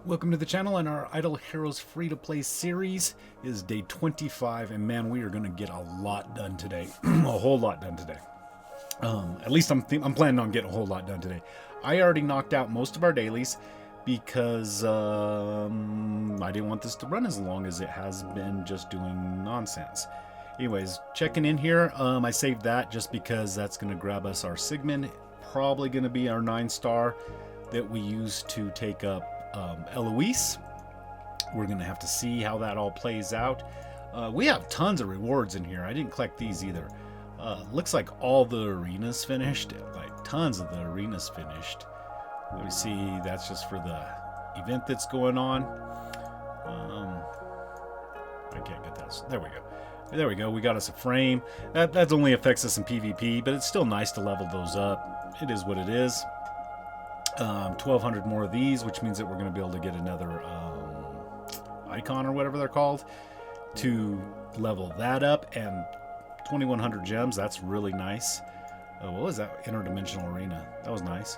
Welcome to the channel, and our Idle Heroes free-to-play series is day 25, and man, we are going to get a lot done today. A whole lot done today. At least I'm planning on getting a whole lot done today. I already knocked out most of our dailies because I didn't want this to run as long as it has been just doing nonsense. Anyways, checking in here, I saved that just because that's going to grab us our Sigmund. Probably going to be our 9-star that we use to take up Eloise. We're gonna have to see how that all plays out. We have tons of rewards in here. I didn't collect these either. Looks like all the arenas finished, like tons of the arenas finished. Let me see, that's just for the event that's going on. I can't get that. There we go. There we go. We got us a frame. That only affects us in PvP, but it's still nice to level those up. It is what it is. 1,200 more of these, which means that we're going to be able to get another icon or whatever they're called to level that up, and 2,100 gems. That's really nice. What was that? Interdimensional arena. That was nice.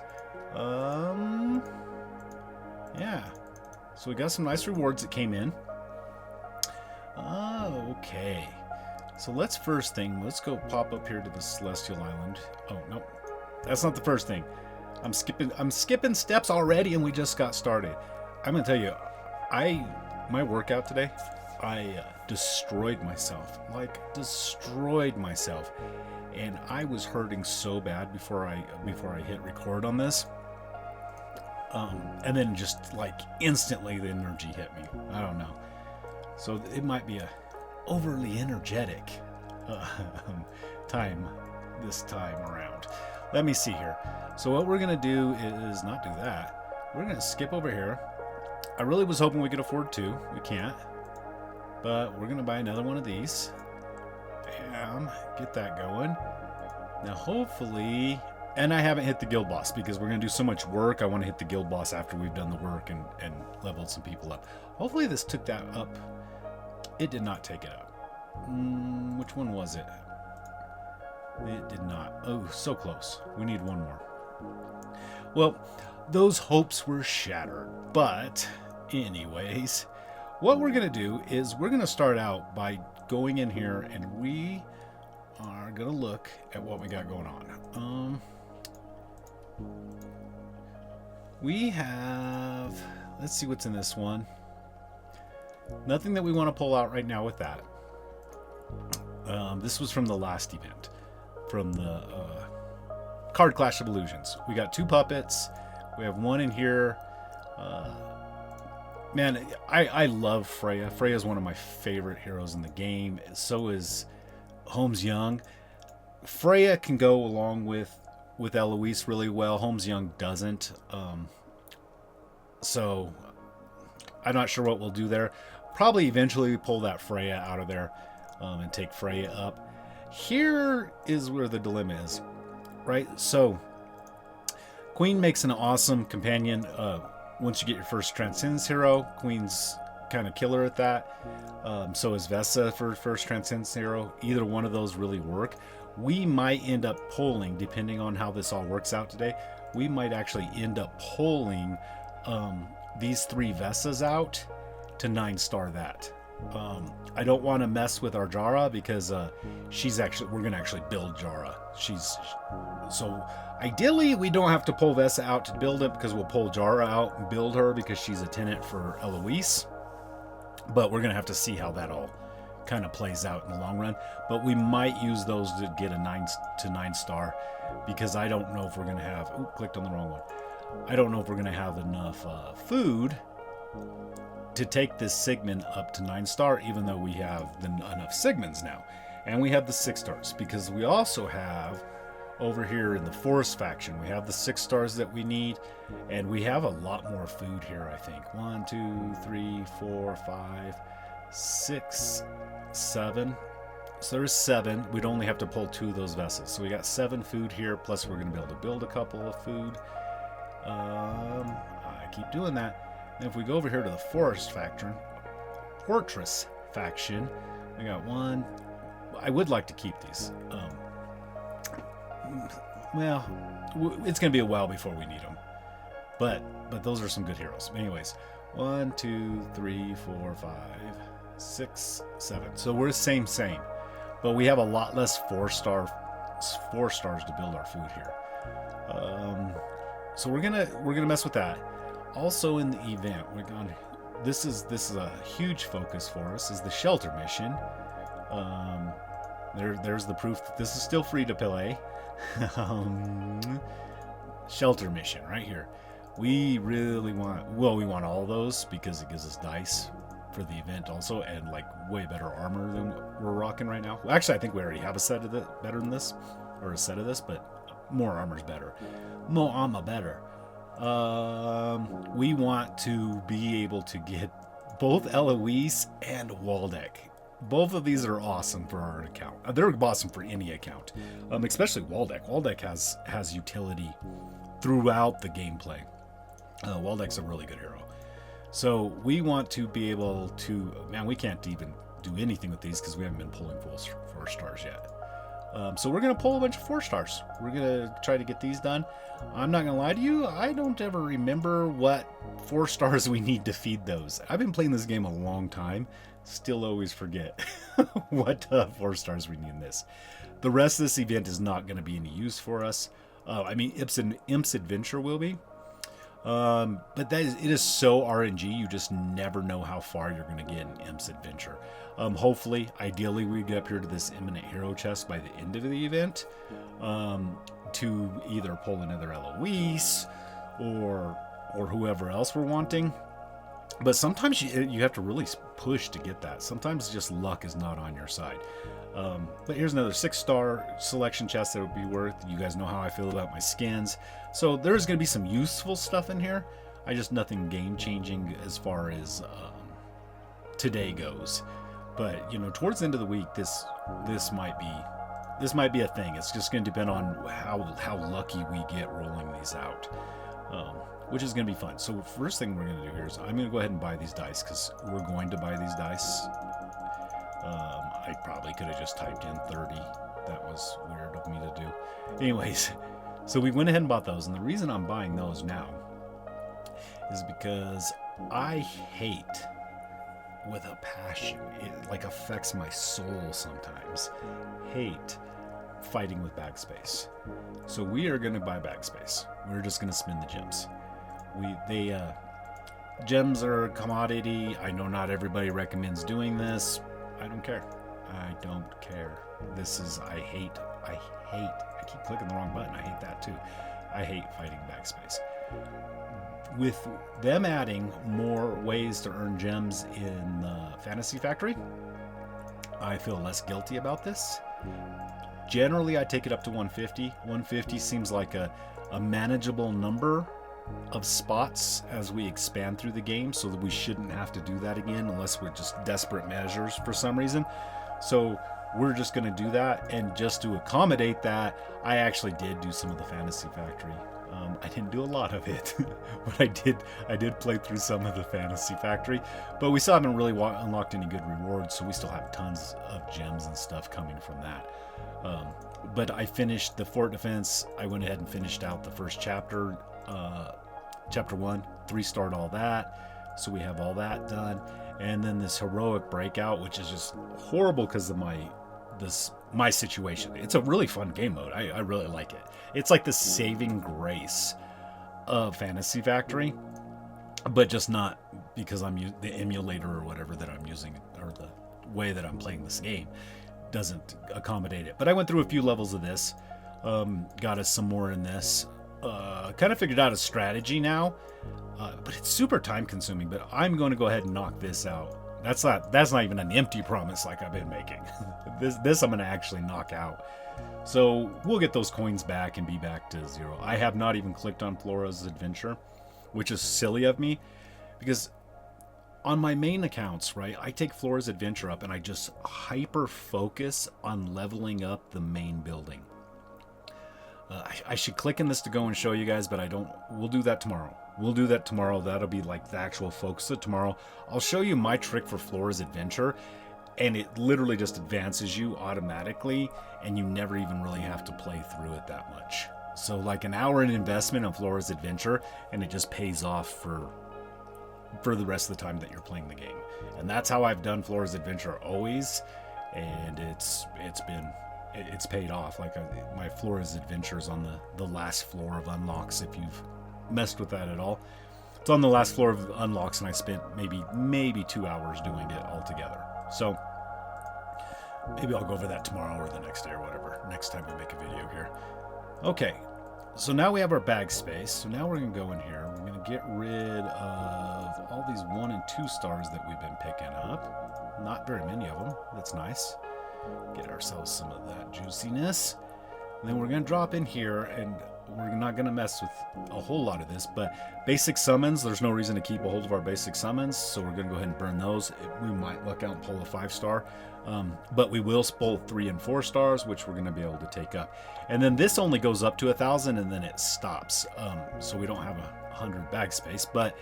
Yeah. So we got some nice rewards that came in. Okay. So let's go pop up here to the Celestial Island. Oh, no. That's not the first thing. I'm skipping steps already, and we just got started. I'm gonna tell you, my workout today, I destroyed myself, and I was hurting so bad before I hit record on this, and then just like instantly the energy hit me. I don't know, so it might be a overly energetic time this time around. Let me see here. So what we're going to do is not do that. We're going to skip over here. I really was hoping we could afford 2. We can't. But we're going to buy another one of these. Bam. Get that going. Now hopefully... And I haven't hit the guild boss because we're going to do so much work. I want to hit the guild boss after we've done the work and leveled some people up. Hopefully this took that up. It did not take it up. Which one was it? It did not. Oh, so close. We need one more. Well, those hopes were shattered. But anyways, what we're going to do is we're going to start out by going in here, and we are going to look at what we got going on. We have... Let's see what's in this one. Nothing that we want to pull out right now with that. This was from the last event. From the Card Clash of Illusions. We got 2 puppets. We have one in here. Man, I love Freya. Freya is one of my favorite heroes in the game. So is Holmes Young. Freya can go along with Eloise really well. Holmes Young doesn't. So I'm not sure what we'll do there. Probably eventually pull that Freya out of there and take Freya up. Here is where the dilemma is, right? So, Queen makes an awesome companion. Once you get your first Transcendence hero, Queen's kind of killer at that. So is Vesa for first Transcendence hero. Either one of those really work. We might end up pulling, depending on how this all works out today, we might actually end up pulling these 3 Vesas out to 9-star that. I don't want to mess with our Jara because we're gonna actually build Jara. So ideally we don't have to pull Vesa out to build it, because we'll pull Jara out and build her because she's a tenant for Eloise. But we're gonna have to see how that all kind of plays out in the long run. But we might use those to get a 9-star, because I don't know if we're gonna have... Ooh, clicked on the wrong one. I don't know if we're gonna have enough food to take this Sigmund up to 9-star, even though we have enough Sigmunds now. And we have the 6-stars, because we also have over here in the Forest faction, we have the 6 stars that we need, and we have a lot more food here, I think. 1, 2, 3, 4, 5, 6, 7. So there's 7. We'd only have to pull 2 of those vessels. So we got 7 food here, plus we're going to be able to build a couple of food. I keep doing that. And if we go over here to the Fortress faction, we got 1. I would like to keep these. Well, it's going to be a while before we need them. But those are some good heroes. Anyways, 1, 2, 3, 4, 5, 6, 7. So we're same, but we have a lot less 4 stars to build our food here. So we're gonna mess with that. Also in the event, this is a huge focus for us, is the shelter mission. There's the proof that this is still free to play. Shelter mission right here. We really want, we want all those because it gives us dice for the event also, and like way better armor than we're rocking right now. Well, actually, I think we already have a set of better than this, or a set of this, but more armor's better. More armor better. We want to be able to get both Eloise and Waldeck. Both of these are awesome for our account. They're awesome for any account, especially Waldeck. Waldeck has utility throughout the gameplay. Waldeck's a really good hero. So we want to be able to... Man, we can't even do anything with these because we haven't been pulling 4 stars yet. So we're going to pull a bunch of 4 stars. We're going to try to get these done. I'm not going to lie to you, I don't ever remember what 4 stars we need to feed those. I've been playing this game a long time. Still always forget what 4 stars we need in this. The rest of this event is not going to be any use for us. I mean, Imps Adventure will be. But it is so RNG, you just never know how far you're going to get in Imps Adventure. Hopefully, ideally, we get up here to this imminent hero chest by the end of the event, to either pull another Eloise or whoever else we're wanting. But sometimes you have to really push to get that. Sometimes just luck is not on your side. But here's another 6-star selection chest that would be worth. You guys know how I feel about my skins. So there's going to be some useful stuff in here. Nothing game-changing as far as today goes. But towards the end of the week, this might be a thing. It's just going to depend on how lucky we get rolling these out, which is going to be fun. So first thing we're going to do here is I'm going to go ahead and buy these dice because we're going to buy these dice. I probably could have just typed in 30. That was weird of me to do. Anyways, so we went ahead and bought those, and the reason I'm buying those now is because I hate with a passion, it like affects my soul sometimes, hate fighting with bag space. So we are going to buy bag space. We're just going to spend the gems. Gems are a commodity. I know not everybody recommends doing this. I don't care. I don't care. I keep clicking the wrong button. I hate that too. I hate fighting backspace. With them adding more ways to earn gems in the Fantasy Factory, I feel less guilty about this. Generally, I take it up to 150. 150 seems like a manageable number of spots as we expand through the game, so that we shouldn't have to do that again unless we're just desperate measures for some reason. So we're just going to do that, and just to accommodate that, I actually did do some of the Fantasy Factory. I didn't do a lot of it, but I did play through some of the Fantasy Factory, but we still haven't really unlocked any good rewards, so we still have tons of gems and stuff coming from that. But I finished the fort defense. I went ahead and finished out the first chapter, chapter 1, 3-starred all that, so we have all that done. And then this heroic breakout, which is just horrible because of my situation. It's a really fun game mode. I really like it. It's like the saving grace of Fantasy Factory, but just not because I'm the emulator or whatever that I'm using, or the way that I'm playing this game doesn't accommodate it. But I went through a few levels of this, got us some more in this, kind of figured out a strategy now, but it's super time consuming. But I'm going to go ahead and knock this out. That's not even an empty promise like I've been making. This I'm going to actually knock out. So we'll get those coins back and be back to 0. I have not even clicked on Flora's Adventure, which is silly of me, because on my main accounts, right, I take Flora's Adventure up and I just hyper focus on leveling up the main building. I should click in this to go and show you guys, but I don't. We'll do that tomorrow. That'll be like the actual focus of tomorrow. I'll show you my trick for Flora's Adventure, and it literally just advances you automatically, and you never even really have to play through it that much. So like an hour in investment on Flora's Adventure, and it just pays off for for the rest of the time that you're playing the game. And that's how I've done Flora's Adventure always, and it's paid off. Like my Flora's Adventure is on the last floor of unlocks, if you've messed with that at all. It's on the last floor of unlocks, and I spent maybe 2 hours doing it altogether. So maybe I'll go over that tomorrow or the next day or whatever, next time we make a video here. Okay, so now we have our bag space. So now we're going to go in here. We're going to get rid of all these 1 and 2 stars that we've been picking up. Not very many of them. That's nice. Get ourselves some of that juiciness. And then we're going to drop in here, and we're not going to mess with a whole lot of this, but basic summons, there's no reason to keep a hold of our basic summons, so we're going to go ahead and burn those. We might luck out and pull a 5-star, but we will pull 3 and 4 stars, which we're going to be able to take up. And then this only goes up to 1,000, and then it stops, so we don't have 100 bag space, but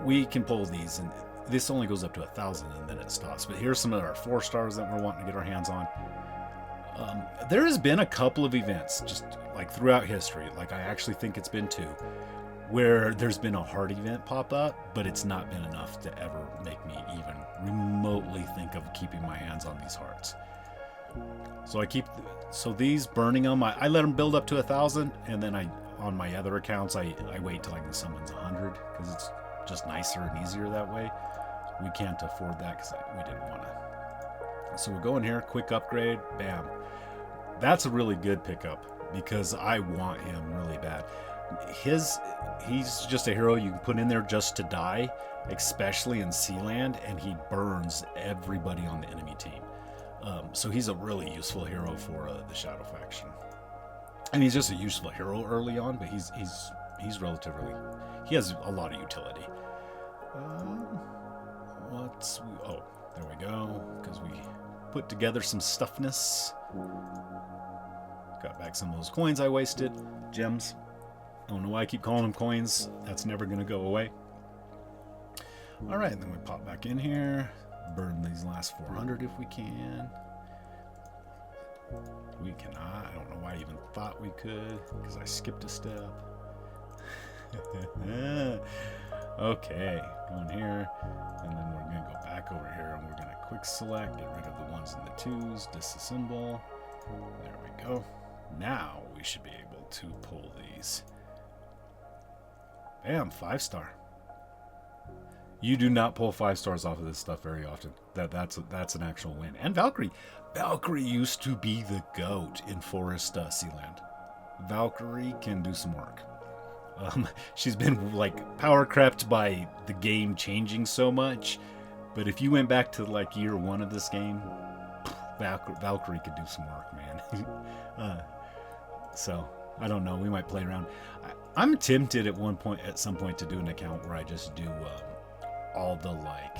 we can pull these, and this only goes up to 1,000, and then it stops. But here's some of our 4 stars that we're wanting to get our hands on. There has been a couple of events, just like throughout history, like I actually think it's been 2, where there's been a hard event pop up, but it's not been enough to ever make me even remotely think of keeping my hands on these hearts. So these, burning them, I let them build up to 1,000, and then on my other accounts, I wait till I can summon 100, because it's just nicer and easier that way. We can't afford that because we didn't want to. So we'll go in here, quick upgrade, bam. That's a really good pickup because I want him really bad. He's just a hero you can put in there just to die, especially in Sealand, and he burns everybody on the enemy team. So he's a really useful hero for the Shadow faction. I mean, he's just a useful hero early on, but he's relatively, he has a lot of utility. Oh, there we go, because we put together some stuffness. Got back some of those coins I wasted. Gems. I don't know why I keep calling them coins. That's never going to go away. Alright, then we pop back in here. Burn these last 400 if we can. We cannot. I don't know why I even thought we could, because I skipped a step. Okay, go in here, and then we're going to go back over here, and we're going to quick select, get rid of the 1s and the 2s, disassemble. There we go. Now we should be able to pull these. Bam, 5-star. You do not pull 5 stars off of this stuff very often. That's an actual win. And Valkyrie. Valkyrie used to be the GOAT in Forest Sealand. Valkyrie can do some work. She's been like power crept by the game changing so much, but if you went back to like year 1 of this game, Valkyrie could do some work, man. So I don't know. We might play around. I'm tempted at some point to do an account where I just do all the like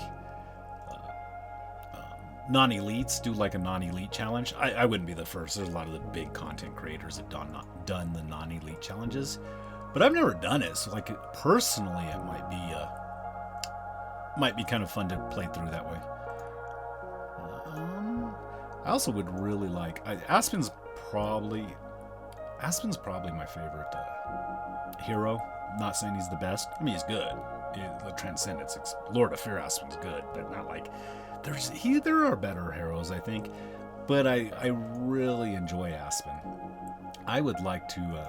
non-elites, do like a non-elite challenge. I wouldn't be the first. There's a lot of the big content creators that done the non-elite challenges. But I've never done it, so like personally, it might be kind of fun to play through that way. I also would really like Aspen's probably my favorite hero. I'm not saying he's the best. I mean, he's good. The Transcendence, Lord of Fear Aspen's good, but not like there are better heroes, I think. But I really enjoy Aspen. I would like to.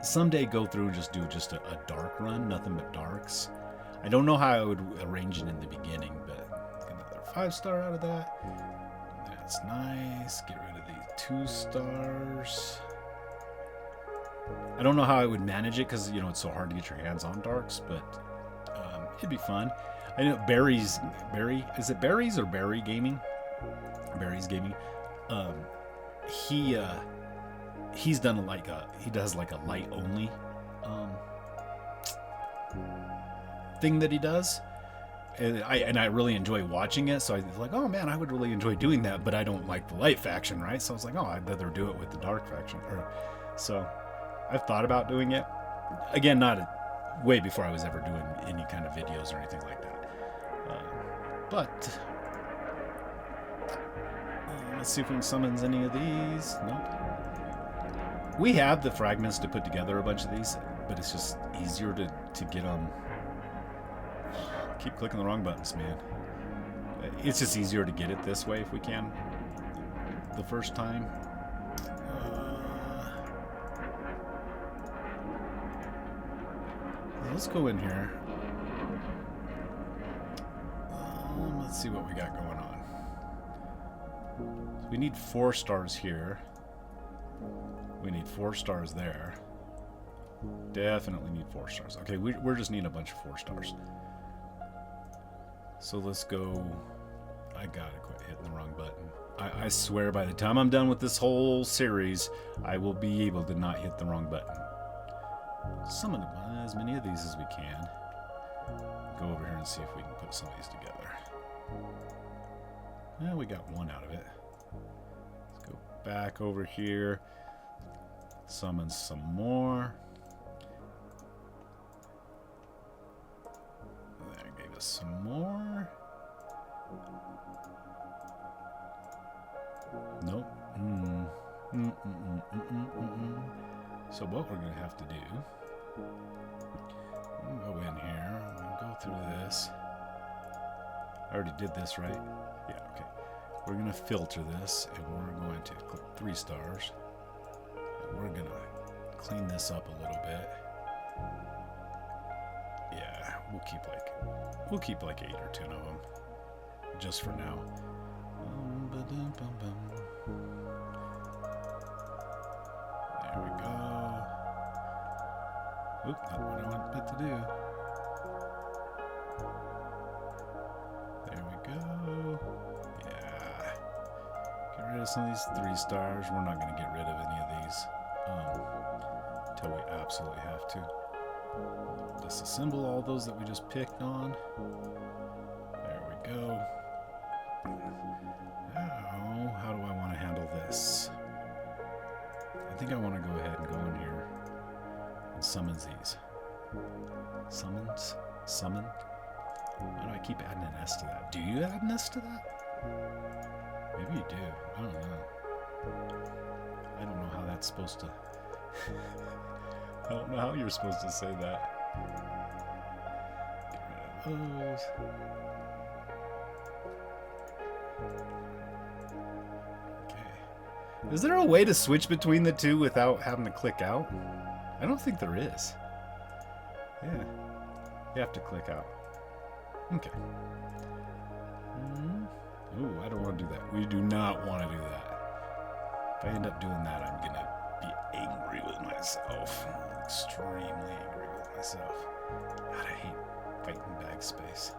Someday go through and just do a dark run, nothing but darks. I don't know how I would arrange it in the beginning, but get another 5-star out of that. That's nice. Get rid of these 2 stars. I don't know how I would manage it because it's so hard to get your hands on darks, but it'd be fun. I know is it Barry's or Barry Gaming? Barry's Gaming. He's done he does like a light only thing that he does, and I really enjoy watching it. So I was like, oh man, I would really enjoy doing that, but I don't like the light faction, right? So I was like, oh, I'd rather do it with the dark faction. So I've thought about doing it again, way before I was ever doing any kind of videos or anything like that. But let's see if we can summon any of these. Nope. We have the fragments to put together a bunch of these, but it's just easier to get them keep clicking the wrong buttons, man. It's just easier to get it this way if we can. The first time. Let's go in here. Let's see what we got going on. So we need 4 stars here. We need 4 stars there. Definitely need 4 stars. Okay, we're just needing a bunch of 4 stars. So let's go. I gotta quit hitting the wrong button. I swear by the time I'm done with this whole series, I will be able to not hit the wrong button. Summon as many of these as we can. Go over here and see if we can put some of these together. Well, we got 1 out of it. Let's go back over here. Summon some more. That gave us some more. Nope. So what we're going to have to do, we'll go in here, we'll go through this. I already did this, right? Yeah, okay. We're going to filter this, and we're going to click 3 stars. And we're going to clean this up a little bit. Yeah, we'll keep like 8 or 10 of them, just for now. There we go. Oop, not what I want it to do. There we go. Yeah. Get rid of some of these 3 stars. We're not going to get rid of any of these until we absolutely have to. Disassemble all those that we just picked on. There we go. Now, how do I want to handle this? I think I want to go ahead and go in here and summon these. Summon? Why do I keep adding an S to that? Do you add an S to that? Maybe you do. I don't know. I don't know how that's supposed to... I don't know how you're supposed to say that. Get rid of those. Is there a way to switch between the two without having to click out? I don't think there is. Yeah. You have to click out. Okay. Ooh, I don't want to do that. We do not want to do that. If I end up doing that, I'm going to be angry with myself. Extremely angry with myself. God, I hate fighting bag space.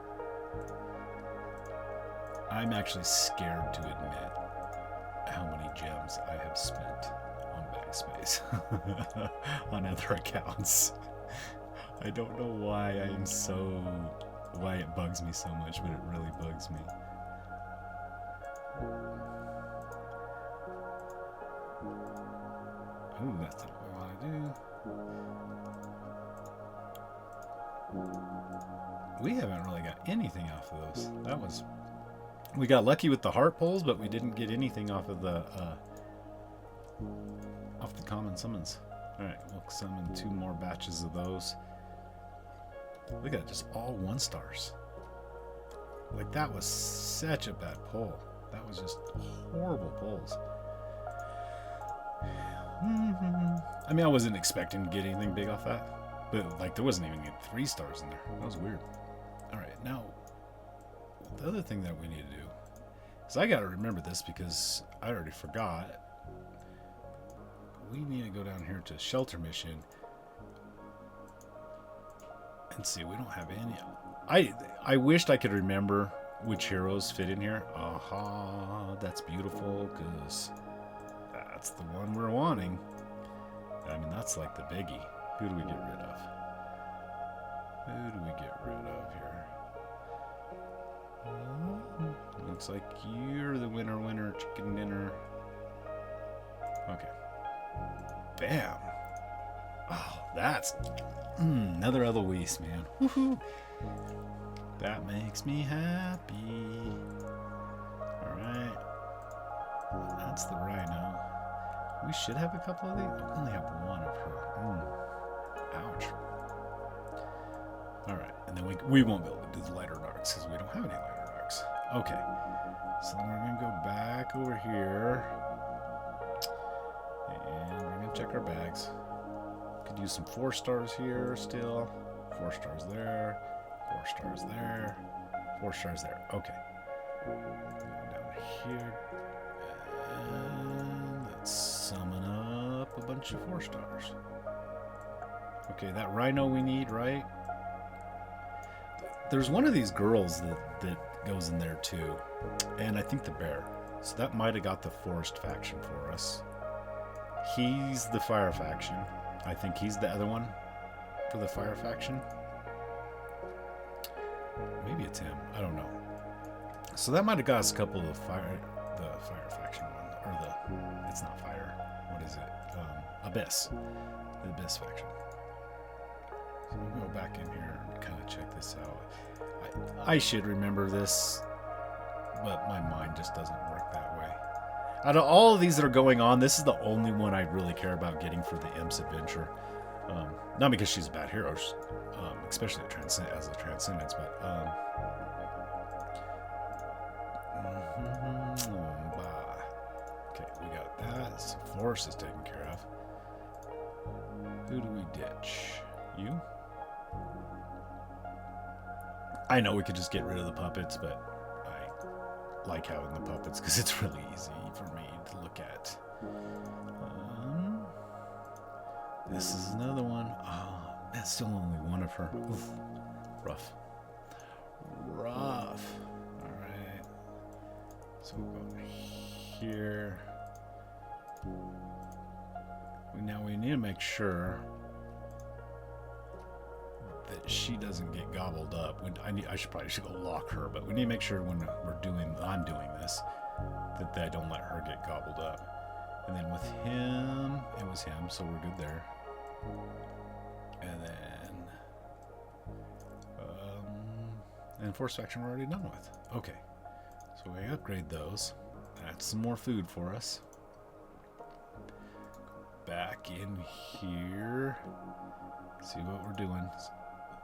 I'm actually scared to admit how many gems I have spent on backspace on other accounts. I don't know why why it bugs me so much, but it really bugs me. Ooh, that's not what I want to do. We haven't really got anything off of those. We got lucky with the heart pulls, but we didn't get anything off of the common summons. Alright, we'll summon 2 more batches of those. Look at it, just all 1 stars. Like, that was such a bad pull. That was just horrible pulls. I mean, I wasn't expecting to get anything big off that. But, like, there wasn't even 3 stars in there. That was weird. Alright, now, the other thing that we need to do is I got to remember this because I already forgot. We need to go down here to shelter mission and see. We don't have any. I wished I could remember which heroes fit in here. Aha, that's beautiful because that's the one we're wanting. I mean, that's like the biggie. Who do we get rid of? Who do we get rid of here? Looks like you're the winner, chicken dinner. Okay. Bam. Oh, that's another Eloise, man. Woohoo. That makes me happy. Alright. That's the rhino. We should have a couple of these. I only have 1 of her. Ouch. Alright, and then we won't be able to do the lighter rocks because we don't have any lighter rocks. Okay, so then we're gonna go back over here and we're gonna check our bags. Could use some 4 stars here still. 4 stars there. 4 stars there. 4 stars there. Okay. Down here. And let's summon up a bunch of 4 stars. Okay, that rhino we need, right? There's one of these girls that goes in there too. And I think the bear. So that might have got the forest faction for us. He's the fire faction. I think he's the other one for the fire faction. Maybe it's him. I don't know. So that might have got us a couple of the fire faction one, or it's not fire. What is it? Abyss. The Abyss faction. So we'll go back in here and kind of check this out. I should remember this, but my mind just doesn't work that way. Out of all of these that are going on, this is the only one I really care about getting for the Imps Adventure. Not because she's a bad hero, especially as a Transcendence, but okay, we got that. So Force is taken care of. Who do we ditch? You? I know we could just get rid of the puppets, but I like having the puppets because it's really easy for me to look at. This is another one. Oh, that's still only one of her. Oof. Rough. Alright. So we'll go here. Now we need to make sure that she doesn't get gobbled up. I should probably go lock her, but we need to make sure when I'm doing this, that I don't let her get gobbled up. And then with him, it was him, so we're good there. And then, and Force Faction we're already done with. Okay, so we upgrade those. That's some more food for us. Back in here. See what we're doing.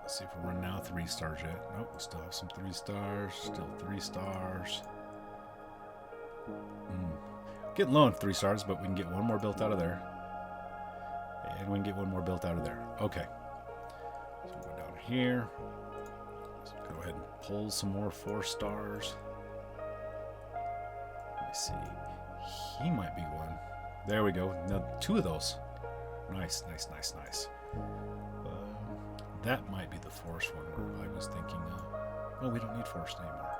Let's see if we're running out of 3 stars yet. Nope, we still have some 3 stars. Still 3 stars. Getting low on 3 stars, but we can get one more built out of there. And we can get one more built out of there. Okay. So we'll go down here. So go ahead and pull some more 4 stars. Let me see. He might be one. There we go. Now 2 of those. Nice. That might be the Force one where I was thinking of. Oh, we don't need Force anymore.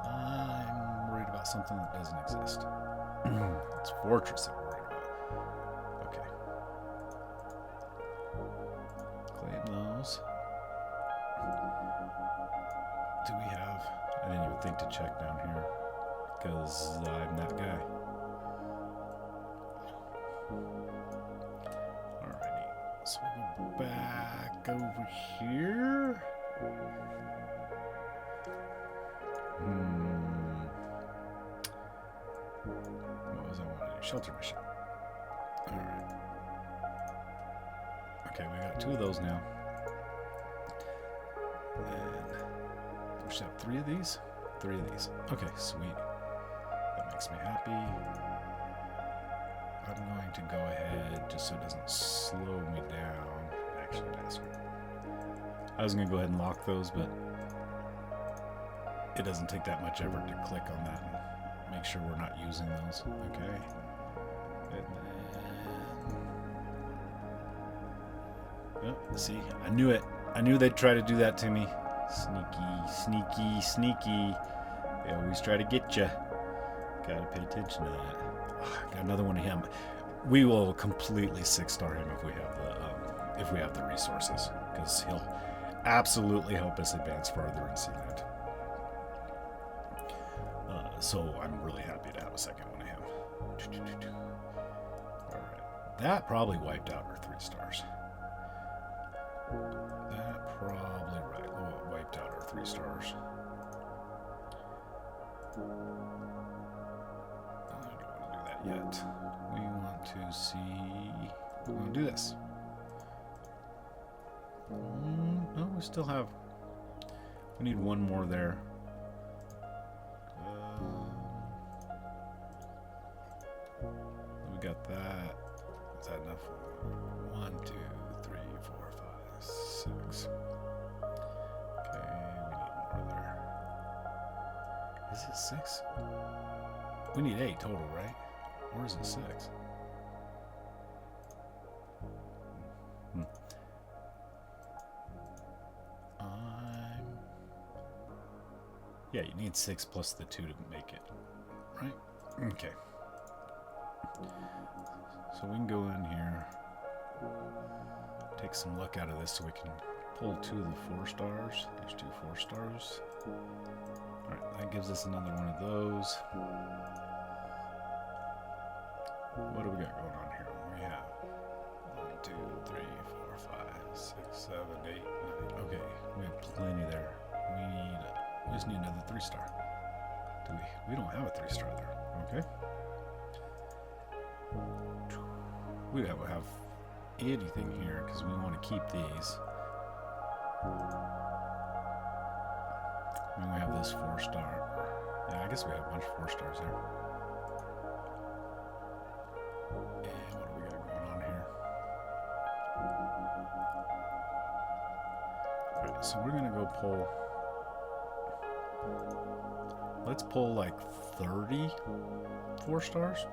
I'm worried about something that doesn't exist. It's Fortress that we're worried about. Okay. Claim those. Do we have... I didn't even think to check down here because I'm that guy. Alrighty. So we'll go back over here. What was I wanting? Shelter mission. Alright. Okay, we got 2 of those now. And we should have 3 of these? 3 of these. Okay, sweet. That makes me happy. I'm going to go ahead just so it doesn't slow me down. Actually, that's right. I was going to go ahead and lock those, but it doesn't take that much effort to click on that and make sure we're not using those. Okay. And then... oh, see, I knew it. I knew they'd try to do that to me. Sneaky. They always try to get you. Gotta pay attention to that. Oh, got another one of him. We will completely 6-star him if we have the resources, because he'll absolutely help us advance further in Sealand. So I'm really happy to have a second one of him. Alright. That probably wiped out our 3 stars. That probably wiped out our 3 stars. I don't want to do that yet. We want to see... we want to do this. No, we still have... we We need one more there. We got that. Is that enough? 1, 2, 3, 4, 5, 6. Okay, we need more there. Is it 6? We need 8 total, right? Or is it 6? Yeah, you need 6 plus the 2 to make it, right? Okay. So we can go in here, take some luck out of this so we can pull 2 of the 4 stars. There's 2 4 stars. Alright, that gives us another one of those. What do we got going on here? We have 1, 2, 3, 4, 5, 6, 7, 8, 9. Okay, we have plenty there. We just need another 3-star. Do we? We don't have a 3-star there. Okay. We don't have anything here because we want to keep these. And we have this 4-star. Yeah, I guess we have a bunch of 4 stars there. And what do we got going on here? Alright, so we're gonna go pull. Let's pull like 30 4 stars.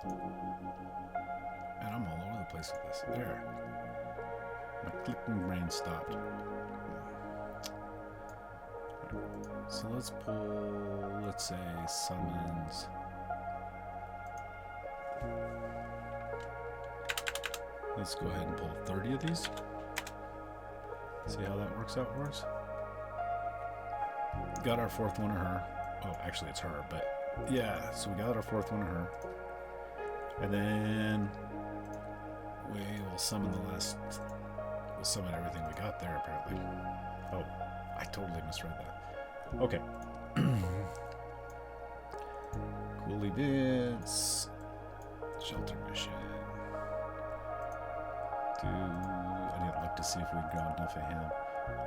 And I'm all over the place with this. There. My clicking brain stopped. So let's pull, let's say, summons. Let's go ahead and pull 30 of these. See how that works out for us. Got our 4th one of her. Oh, actually it's her, but yeah, so we got our 4th one of her. And then we will summon the last, we'll summon everything we got there apparently. Oh, I totally misread that. Okay. Cool events. Shelter mission. I didn't look to see if we'd got enough of him.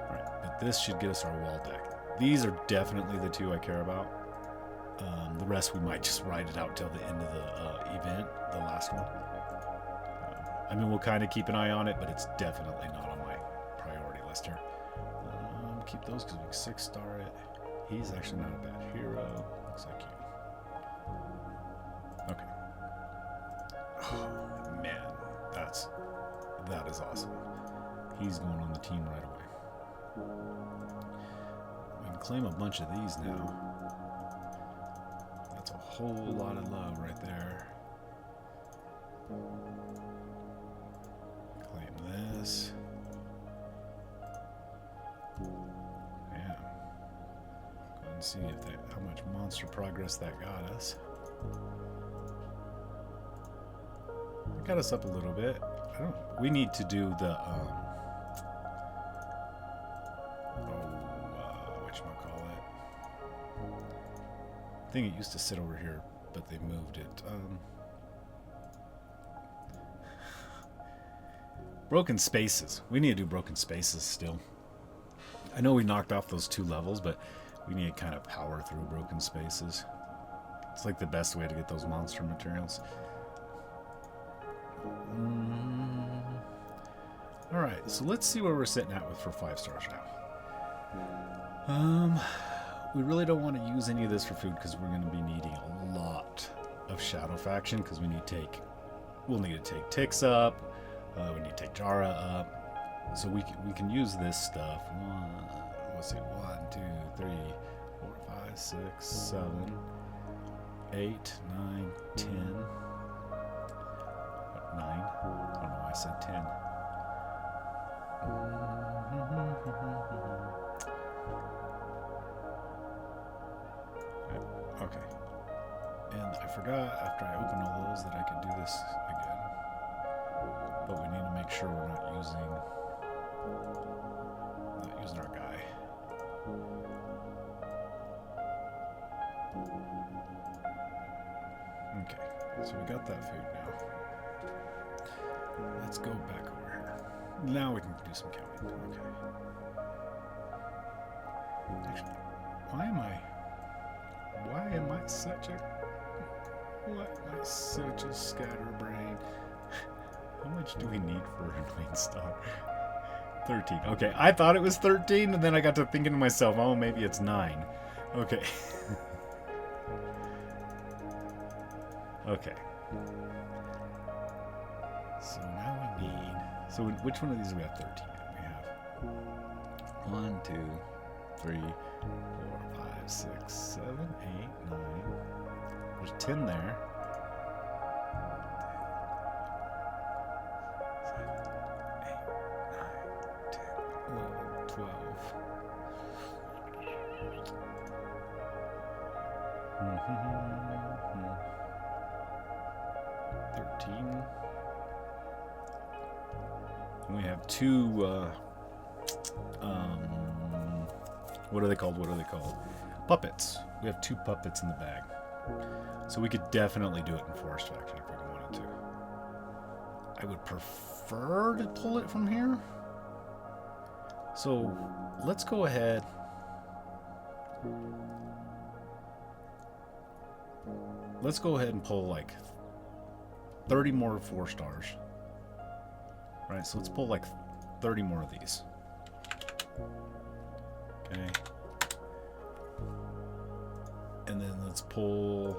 Alright, but this should get us our wall deck. These are definitely the 2 I care about. The rest we might just ride it out till the end of the event, the last one. I mean, we'll kind of keep an eye on it, but it's definitely not on my priority list here. Keep those because we can 6-star it. He's actually not a bad hero. Looks like you. Okay. Oh, man. That is awesome. He's going on the team right away. We can claim a bunch of these now. That's a whole lot of love right there. Claim this. Yeah. Go and see if how much monster progress that got us. It got us up a little bit. We need to do the whatchamacallit. I think it used to sit over here, but they moved it. Broken spaces. We need to do broken spaces still. I know we knocked off those 2 levels, but we need to kind of power through broken spaces. It's like the best way to get those monster materials. Alright, so let's see where we're sitting at with for 5 stars now. We really don't want to use any of this for food because we're going to be needing a lot of Shadow Faction because we'll need to take Tix up, we need to take Jara up, so we can use this stuff. 1, 2, 3, 4, 5, 6, 7, 8, 9, 10. 9? I don't know why I said 10. Okay. And I forgot after I opened all those that I could do this again. But we need to make sure we're not using our guy. Okay. So we got that food now. Let's go back over here. Now we can do some counting. Okay. Why am I such a scatterbrain? How much do we need for a Queen Star? 13. Okay, I thought it was 13, and then I got to thinking to myself, oh, maybe it's 9. Okay. Okay. So now we need... So which one of these do we have 13? We have 1, 2, 3, 4, 5, 6, 7, 8, 9. There's 10 there. 7, 8, 9, 10, 11, 12. 13. We have two, what are they called? Puppets. We have 2 puppets in the bag. So we could definitely do it in Forest Faction if we wanted to. I would prefer to pull it from here. So let's go ahead. Let's go ahead and pull like 30 more 4 stars. Right, so let's pull like 30 more of these. Okay. And then let's pull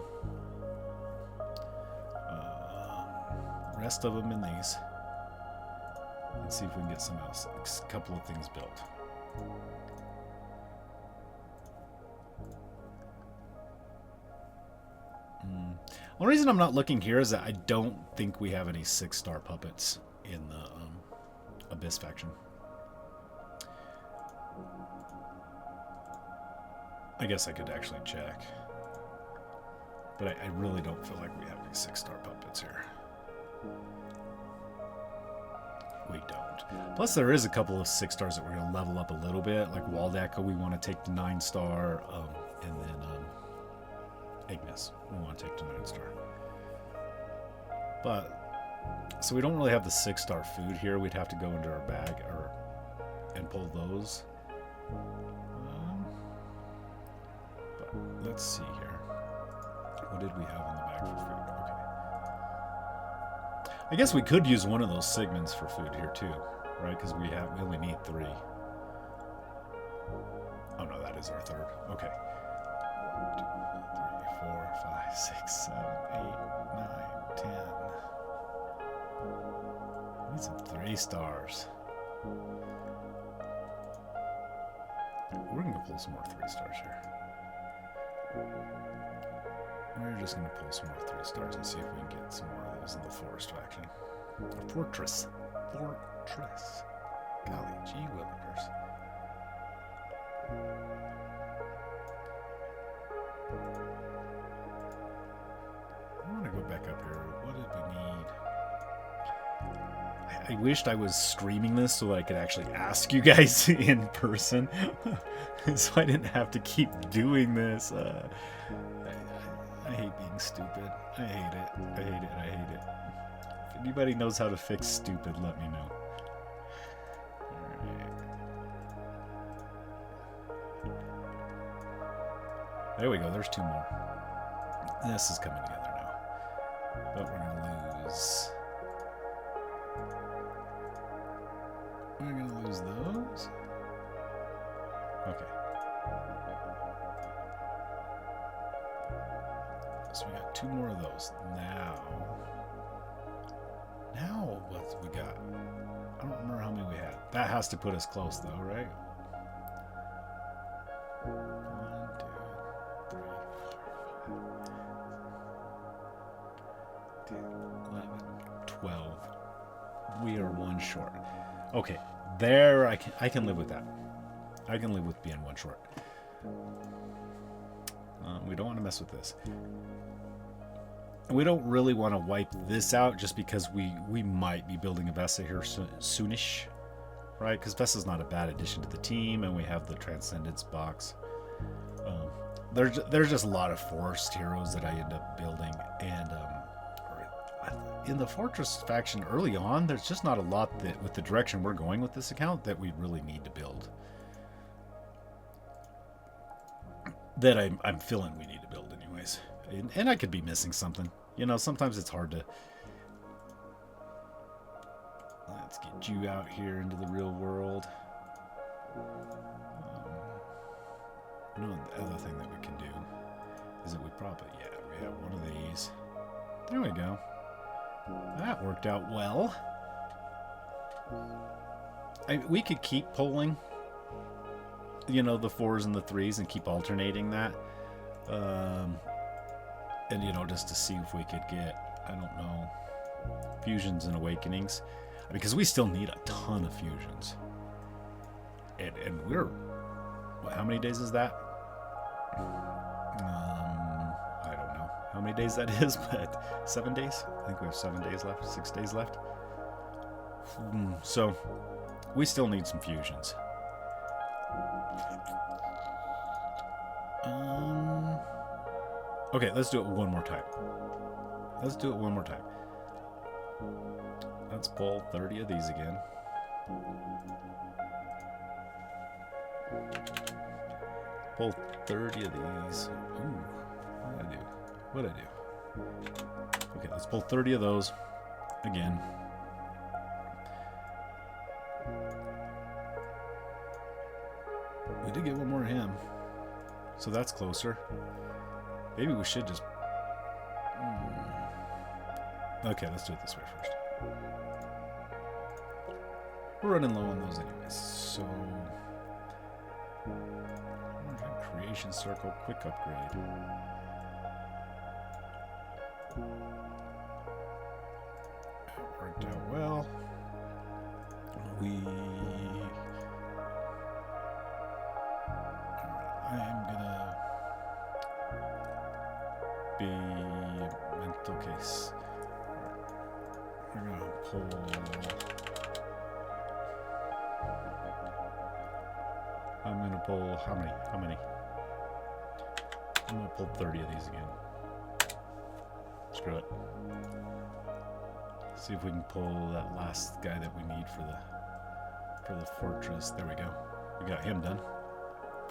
the rest of them in these. And see if we can get some else, a couple of things built. The only reason I'm not looking here is that I don't think we have any 6-star puppets in the Abyss faction. I guess I could actually check. But I really don't feel like we have any 6-star puppets here. We don't. Plus there is a couple of 6 stars that we're going to level up a little bit. Like Waldeka we want to take to 9-star. And then Ignis we want to take to 9-star. But so we don't really have the 6-star food here. We'd have to go into our bag and pull those. But let's see here. What did we have in the bag for food? Okay. I guess we could use one of those segments for food here too, right? Because we only need 3. Oh no, that is our 3rd. Okay. 1, 2, 3, 4, 5, 6, 7, 8, 9, 10. We need some 3 stars. We're going to pull some more 3 stars here. We're just going to pull some more 3 stars and see if we can get some more of those in the Forest faction. Fortress. Golly gee willikers. I want to go back up here. What did we need? I wished I was streaming this so I could actually ask you guys in person. So I didn't have to keep doing this. I hate being stupid. I hate it. If anybody knows how to fix stupid, let me know. Alright. There we go. There's 2 more. This is coming together now. But we're going to lose... We're going to lose those. Okay. So we got 2 more of those. Now what we got? I don't remember how many we had. That has to put us close though, right? 1, 2, 3, 4, 5, 10, 11, 12. We are 1 short. Okay, there I can live with that. I can live with being 1 short. We don't want to mess with this. We don't really want to wipe this out just because we might be building a Vesa here soonish, right? Because Vesa's not a bad addition to the team, and we have the Transcendence box. There's just a lot of forest heroes that I end up building, and in the Fortress faction early on, there's just not a lot that, with the direction we're going with this account, that we really need to build. that I'm feeling we need to build anyways. And I could be missing something. You know, sometimes it's hard to... Let's get you out here into the real world. You know, the other thing that we can do is that we probably... Yeah, we have one of these. There we go. That worked out well. We could keep pulling, you know, the 4s and the 3s and keep alternating that. And, you know, just to see if we could get, I don't know, fusions and awakenings. Because we still need a ton of fusions. And we're... What, how many days is that? I don't know how many days that is, but 7 days? I think we have 7 days left, 6 days left. So, we still need some fusions. Okay, let's do it one more time. Let's pull 30 of these again. Pull 30 of these. Ooh, what'd I do? Okay, let's pull 30 of those again. We did get one more of him, so that's closer. Maybe we should just... Okay, let's do it this way first. We're running low on those anyways, so... Creation circle, quick upgrade. That worked out well. I'm gonna be mental case. We're gonna pull... I'm gonna pull how many? I'm gonna pull 30 of these again. Screw it. See if we can pull that last guy that we need for the fortress. There we go. We got him done.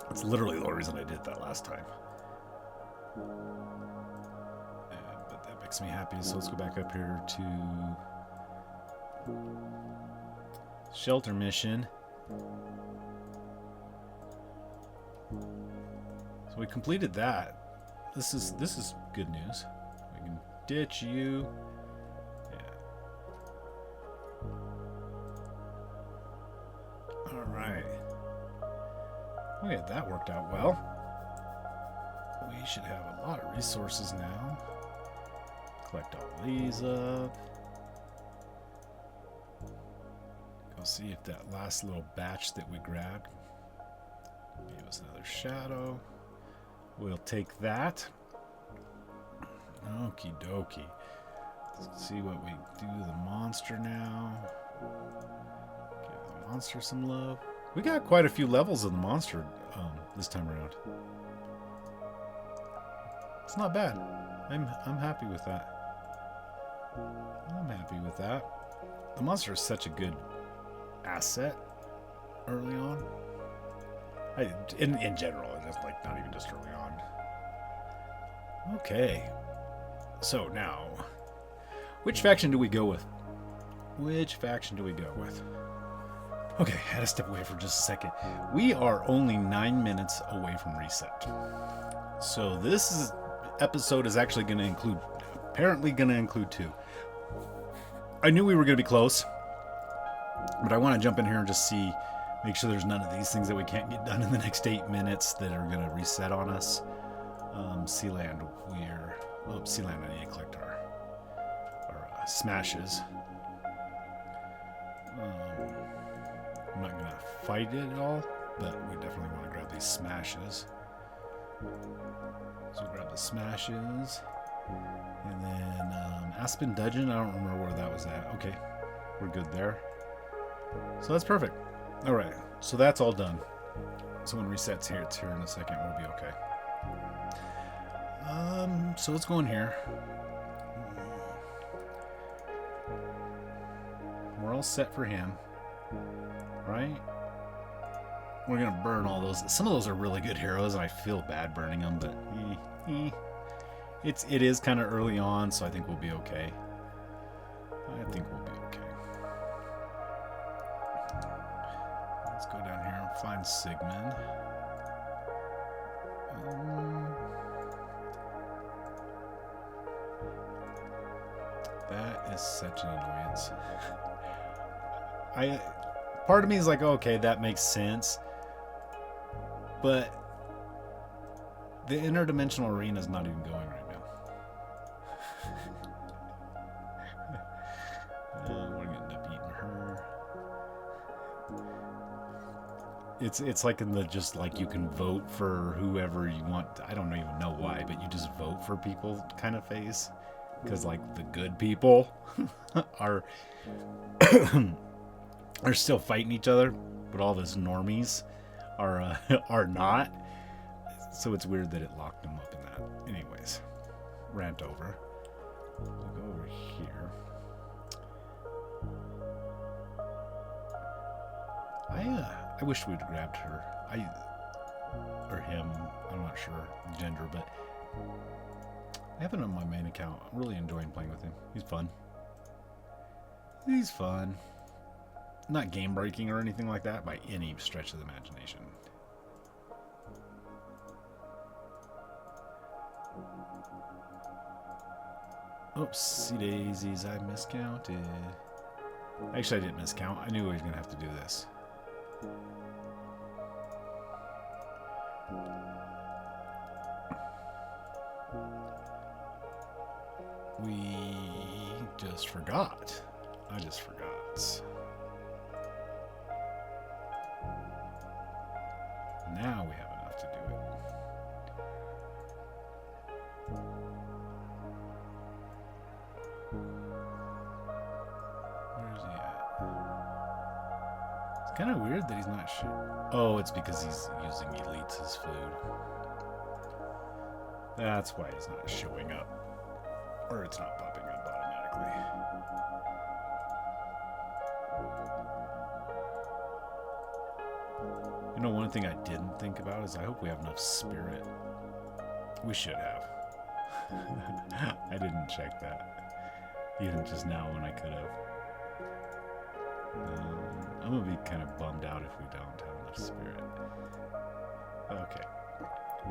That's literally the only reason I did that last time. But that makes me happy. So let's go back up here to shelter mission. So we completed that. This is good news. We can ditch you. Yeah. All right. Okay, that worked out well. We should have a lot of resources now. Collect all these up. Go see if that last little batch that we grabbed gave us another shadow. We'll take that. Okie dokie. Let's see what we do to the monster now. Give the monster some love. We got quite a few levels of the monster this time around. It's not bad. I'm happy with that. The monster is such a good asset early on. In general, just like not even just early on. Okay. So now, which faction do we go with? Okay, I had to step away for just a second. We are only 9 minutes away from reset. So this episode is actually going to include, apparently going to include 2. I knew we were going to be close, but I want to jump in here and just make sure there's none of these things that we can't get done in the next 8 minutes that are going to reset on us. Sealand, Sealand, I need to collect our smashes. I'm not going to fight it at all, but we definitely want to grab these smashes. So we'll grab the smashes. And then Aspen Dungeon, I don't remember where that was at. Okay, we're good there. So that's perfect. All right, so that's all done. So when resets here, it's here in a second, we'll be okay. So let's go in here. We're all set for him, right? We're going to burn all those. Some of those are really good heroes, and I feel bad burning them, but it is kind of early on, so I think we'll be okay. Let's go down here and find Sigmund. That is such an annoyance. Part of me is like, okay, that makes sense. But the interdimensional arena is not even going right now. We're gonna end up eating her. It's like in the just like you can vote for whoever you want. I don't even know why, but you just vote for people kind of phase. Because like the good people are are still fighting each other, but all those normies are not. So it's weird that it locked them up in that. Anyways, rant over. We'll go over here. I wish we'd grabbed her. Or him. I'm not sure gender, but I have it on my main account. I'm really enjoying playing with him. He's fun. He's fun. Not game breaking or anything like that by any stretch of the imagination. Oopsie daisies, I miscounted. Actually, I didn't miscount. I knew I was going to have to do this. We just forgot. I just forgot. Now we have enough to do it. Where's he at? It's kind of weird that he's not sure. Oh, it's because he's using elites as food. That's why he's not showing up. Or it's not popping up automatically. You know, one thing I didn't think about is I hope we have enough spirit. We should have. I didn't check that. Even just now when I could have. I'm going to be kind of bummed out if we don't have enough spirit. Okay.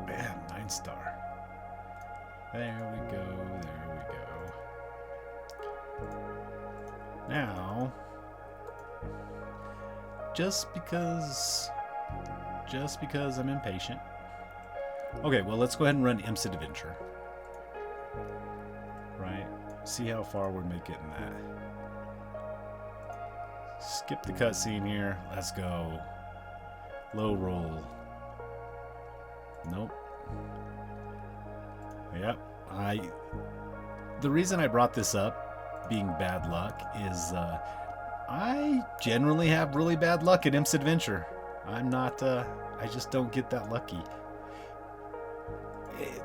Man, 9-star. There we go, there we go. Now, just because I'm impatient. Okay, well, let's go ahead and run Imps Adventure. Right? See how far we make it in that. Skip the cutscene here. Let's go. Low roll. Nope. Yep. The reason I brought this up, being bad luck, is I generally have really bad luck at Imps Adventure. I'm not, I just don't get that lucky.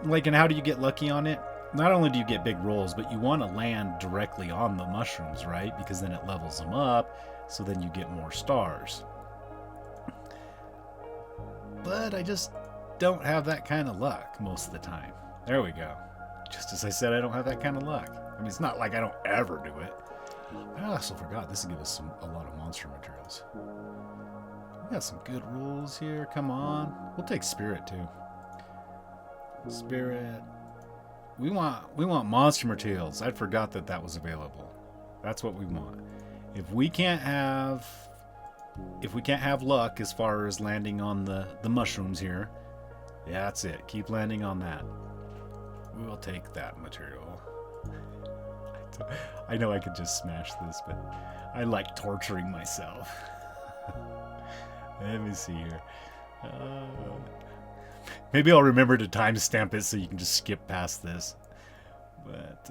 Like, and how do you get lucky on it? Not only do you get big rolls, but you want to land directly on the mushrooms, right? Because then it levels them up, so then you get more stars. But I just don't have that kind of luck most of the time. There we go. Just as I said, I don't have that kind of luck. I mean, it's not like I don't ever do it. I also forgot this will give us a lot of monster materials. We got some good rules here. Come on. We'll take spirit too. Spirit. We want monster materials. I forgot that was available. That's what we want. If we can't have luck as far as landing on the mushrooms here, yeah, that's it. Keep landing on that. We will take that material. I know I could just smash this, but I like torturing myself. Let me see here. Maybe I'll remember to timestamp it so you can just skip past this. But,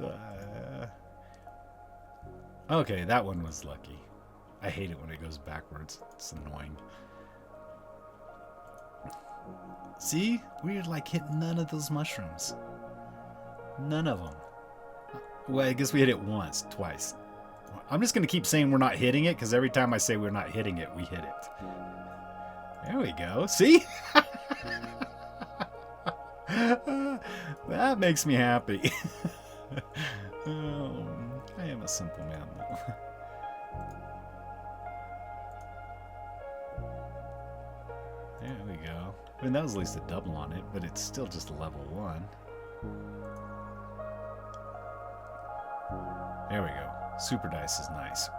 okay, that one was lucky. I hate it when it goes backwards. It's annoying. See? We're like hitting none of those mushrooms. None of them. Well, I guess we hit it twice. I'm just going to keep saying we're not hitting it, because every time I say we're not hitting it, we hit it. There we go. See? That makes me happy. I am a simple man, though. There we go. I mean, that was at least a double on it, but it's still just a level 1. There we go. Super dice is nice.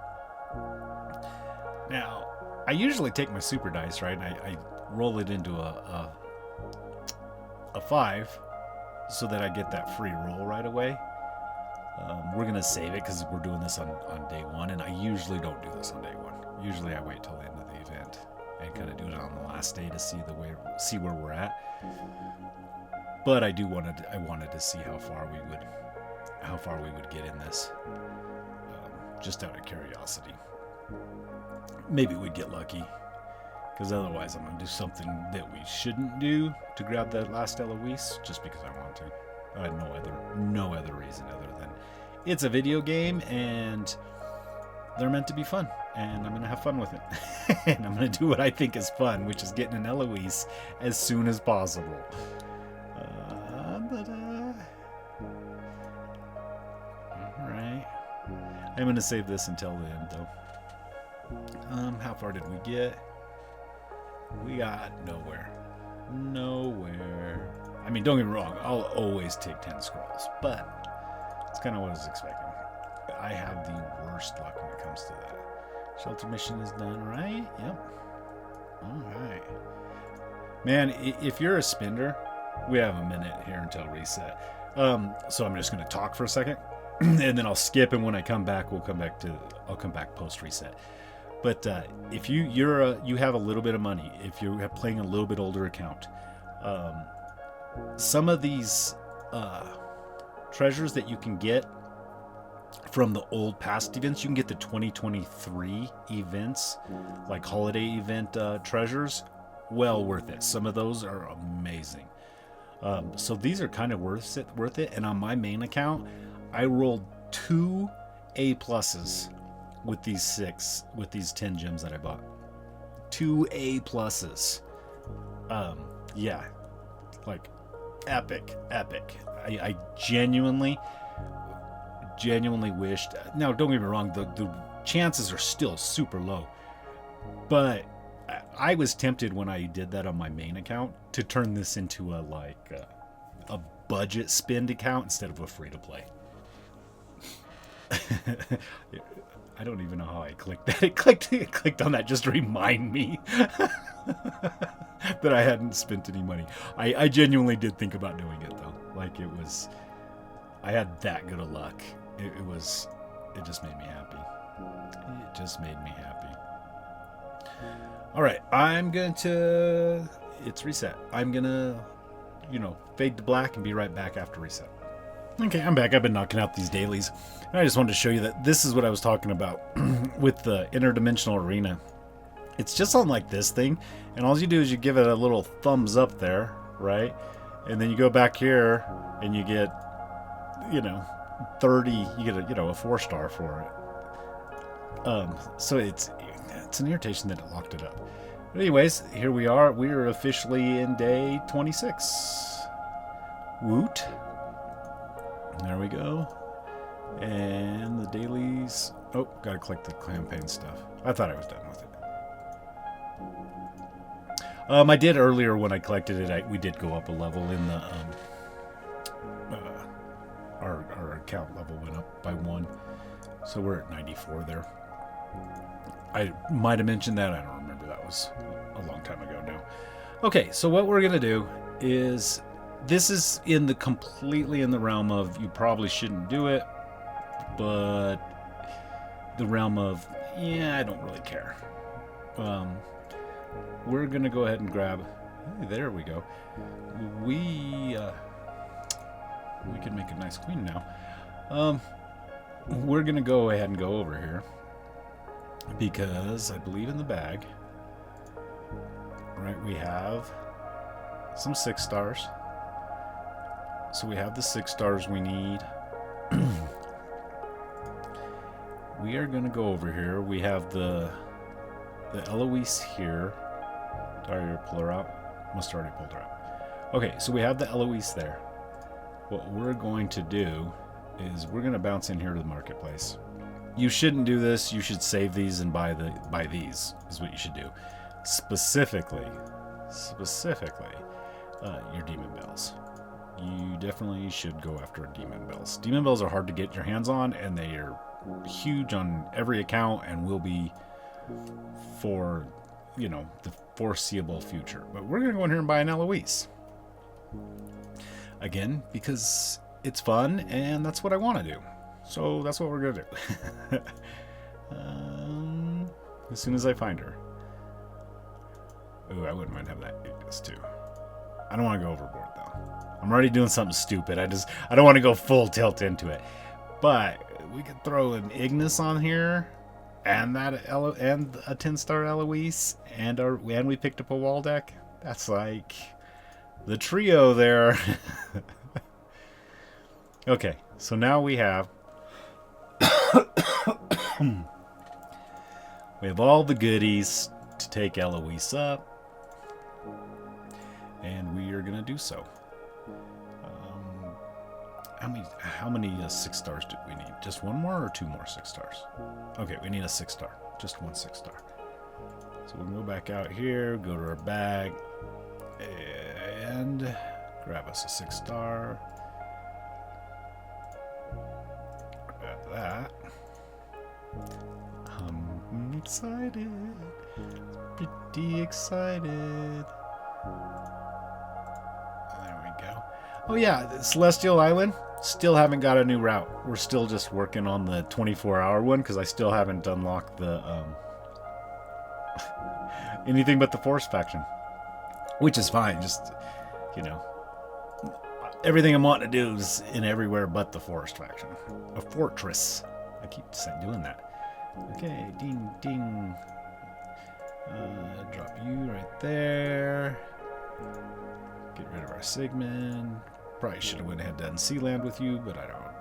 Now, I usually take my super dice, right? And I roll it into a 5 so that I get that free roll right away. We're going to save it because we're doing this on day 1, and I usually don't do this on day 1. Usually I wait till the end of the event and kind of do it on the last day to see where we're at. But I wanted to see how far we would get in this, just out of curiosity. Maybe we'd get lucky, because otherwise I'm going to do something that we shouldn't do to grab that last Eloise, just because I want to. I had no other reason other than it's a video game and they're meant to be fun, and I'm going to have fun with it. And I'm going to do what I think is fun, which is getting an Eloise as soon as possible. Alright. I'm going to save this until the end, though. How far did we get? We got nowhere. I mean, don't get me wrong, I'll always take 10 scrolls, but it's kind of what I was expecting. I have the worst luck when it comes to that. Shelter mission is done, right? Yep. Alright. Man, if you're a spender, we have a minute here until reset. So I'm just going to talk for a second, and then I'll skip, and when I come back, I'll come back post reset. But if you have a little bit of money, if you're playing a little bit older account, some of these treasures that you can get from the old past events, you can get the 2023 events, like holiday event treasures. Well worth it. Some of those are amazing. So these are kind of worth it. And on my main account, I rolled 2 A+ with these 10 gems that I bought. 2 A+. Yeah, like epic. I genuinely wished. Now, don't get me wrong, the chances are still super low, but I was tempted when I did that on my main account to turn this into a budget spend account instead of a free to play. I don't even know how I clicked that. It clicked on that just to remind me that I hadn't spent any money. I genuinely did think about doing it, though. Like, I had that good of luck. It just made me happy. It just made me happy. All right, it's reset. I'm gonna, fade to black and be right back after reset. Okay, I'm back. I've been knocking out these dailies. And I just wanted to show you that this is what I was talking about with the interdimensional arena. It's just on like this thing, and all you do is you give it a little thumbs up there, right? And then you go back here and you get, 30, you get a 4-star for it. So it's an irritation that it locked it up. But anyways, here we are. We're officially in day 26. Woot. There we go. And the dailies. Oh, gotta click the campaign stuff. I thought I was done with it. I did earlier when I collected it. We did go up a level in the our account level went up by 1, so we're at 94 there. I might have mentioned that. I don't remember. That was a long time ago now. Okay, so what we're gonna do is, this is completely in the realm of you probably shouldn't do it, but the realm of, I don't really care. We're gonna go ahead and grab. Hey, there we go. We can make a nice queen now. We're gonna go ahead and go over here because I believe in the bag. Right, we have some 6 stars. So we have the 6 stars we need. We are going to go over here. We have the Eloise here. Did I already pull her out? Must have already pulled her out. Okay, so we have the Eloise there. What we're going to do is we're going to bounce in here to the marketplace. You shouldn't do this. You should save these and buy these is what you should do. Specifically, your demon bells. You definitely should go after demon bells. Demon bells are hard to get your hands on, and they are huge on every account and will be for, you know, the foreseeable future. But we're going to go in here and buy an Eloise. Again, because it's fun and that's what I want to do. So that's what we're going to do. As soon as I find her. Ooh, I wouldn't mind having that Ignis too. I don't want to go overboard though. I'm already doing something stupid. I don't want to go full tilt into it. But we could throw an Ignis on here and a 10-star Eloise and we picked up a wall deck. That's like the trio there. Okay, so now we have all the goodies to take Eloise up, and we are gonna do so. How many 6 stars do we need? Just one more or 2 more 6 stars? Okay, we need a 6 star. Just one 6 star. So we'll go back out here, go to our bag, and grab us a 6 star. Grab that. I'm excited. Pretty excited. There we go. Oh yeah, Celestial Island. Still haven't got a new route. We're still just working on the 24-hour one because I still haven't unlocked the anything but the Force faction, which is fine. Just, you know, everything I'm wanting to do is in everywhere but the Forest faction. A fortress. I keep doing that. Okay, ding, ding. Drop you right there. Get rid of our Sigmund. Probably should have went ahead and done Sealand with you, but I don't.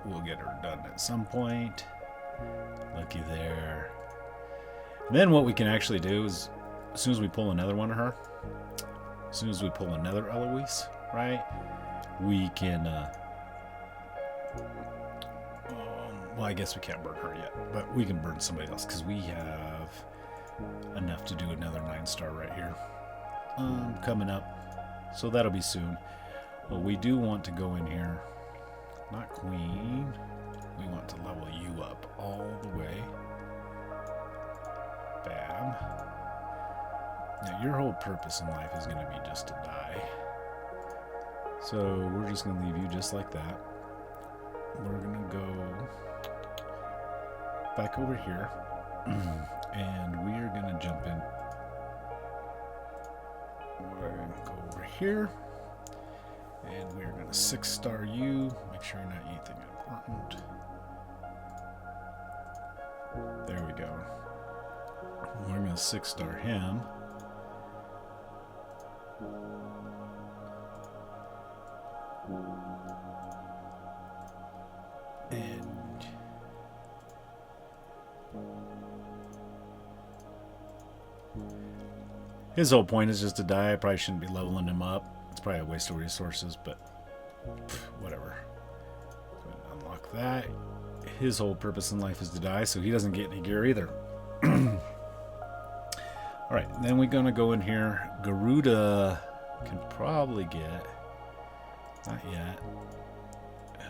We'll get her done at some point. Lucky there. And then what we can actually do is, as soon as we pull another one of her, as soon as we pull another Eloise, right, we can, well, I guess we can't burn her yet, but we can burn somebody else, because we have enough to do another 9-star right here, coming up, so that'll be soon. But we do want to go in here, not Queen, we want to level you up all the way. Bam. Now, your whole purpose in life is going to be just to die. So we're just going to leave you just like that. We're going to go back over here. And we are going to jump in. We're going to go over here. And we're going to 6-star you. Make sure you're not anything important. There we go. We're going to 6-star him. And his whole point is just to die. I probably shouldn't be leveling him up. It's probably a waste of resources, but whatever. Unlock that. His whole purpose in life is to die, so he doesn't get any gear either. Alright, then we're going to go in here. Garuda can probably get... Not yet.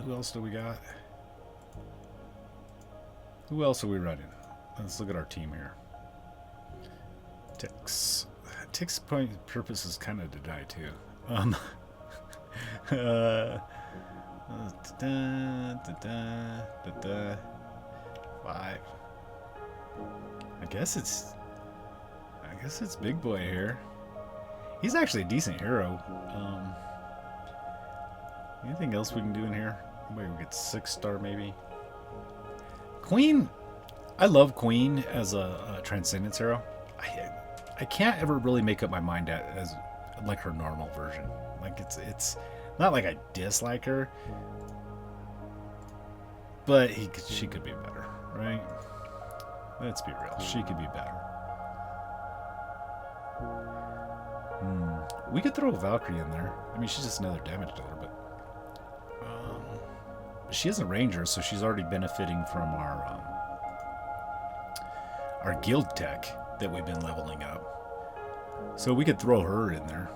Who else do we got? Who else are we running? Let's look at our team here. Tix. Tix's purpose is kind of to die too. Five. I guess it's Big Boy here. He's actually a decent hero. Anything else we can do in here? Maybe we get 6-star maybe. Queen. I love Queen as a Transcendence hero. I can't ever really make up my mind as like her normal version. Like it's not like I dislike her, but she could be better, right? Let's be real. She could be better. We could throw a Valkyrie in there. I mean, she's just another damage dealer, but she is a ranger, so she's already benefiting from our guild tech that we've been leveling up. So we could throw her in there.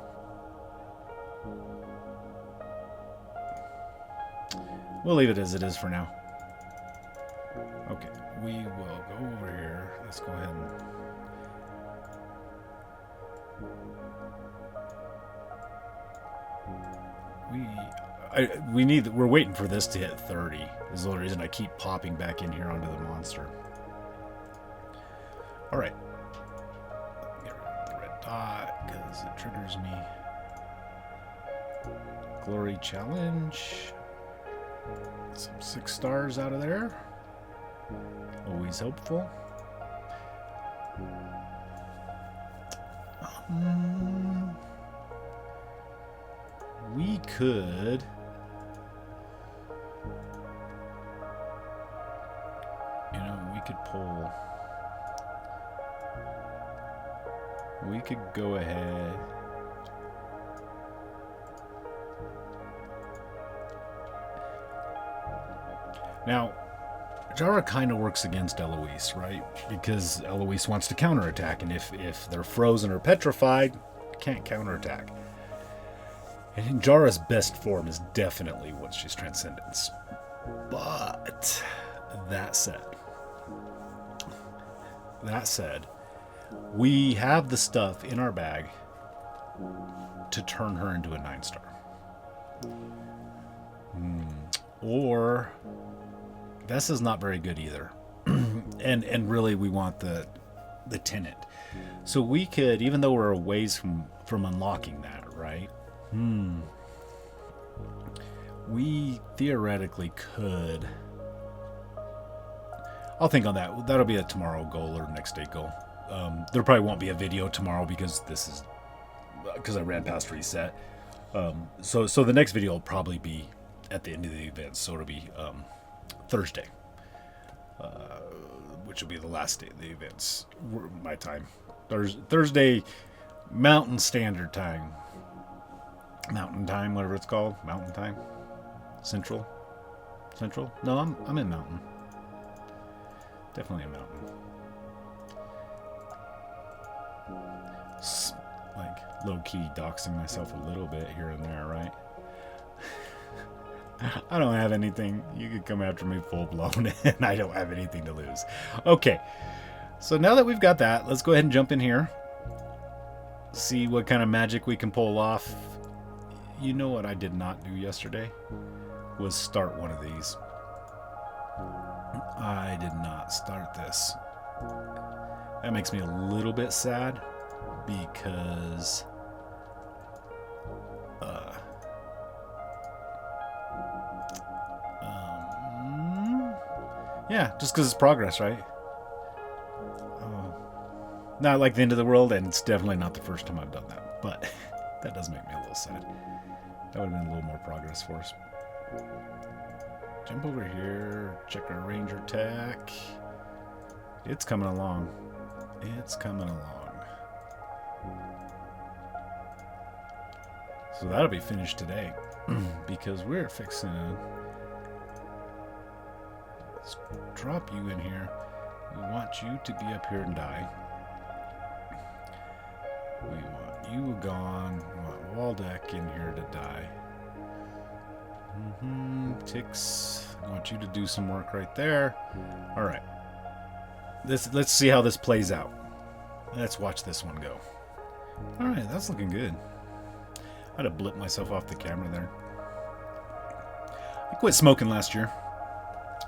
We'll leave it as it is for now. Okay, we will go over here. Let's go ahead and we're waiting for this to hit 30. This is the only reason I keep popping back in here onto the monster. Alright. Get rid of the red dot because it triggers me. Glory challenge. Some 6 stars out of there. Always hopeful. We could... we could pull... We could go ahead... Now, Jara kind of works against Eloise, right? Because Eloise wants to counterattack, and if they're frozen or petrified, can't counterattack. And Jara's best form is definitely once she's Transcendence. But that said, we have the stuff in our bag to turn her into a 9-star. Or this is not very good either. and really we want the tenant. So we could, even though we're a ways from unlocking that, right? We theoretically could. I'll think on that. That'll be a tomorrow goal or next day goal. There probably won't be a video tomorrow because I ran past reset. So the next video will probably be at the end of the event. So it'll be Thursday, which will be the last day of the events. My time, Thursday, Mountain Standard Time. Mountain Time, whatever it's called. Mountain Time. Central. No, I'm in Mountain. Definitely in Mountain. Like low-key doxing myself a little bit here and there, right? I don't have anything. You could come after me full-blown, and I don't have anything to lose. Okay, so now that we've got that, let's go ahead and jump in here. See what kind of magic we can pull off. You know what I did not do yesterday? Was start one of these. I did not start this. That makes me a little bit sad because yeah, just because it's progress, right? Not like the end of the world, and it's definitely not the first time I've done that, but that does make me a little sad. That would have been a little more progress for us. Jump over here, check our ranger tech. It's coming along. It's coming along. So that'll be finished today because we're fixing. Let's drop you in here. We want you to be up here and die. We want you gone. We want Waldeck in here to die. Ticks. I want you to do some work right there. All right. Let's see how this plays out. Let's watch this one go. All right, that's looking good. I had to blip myself off the camera there. I quit smoking last year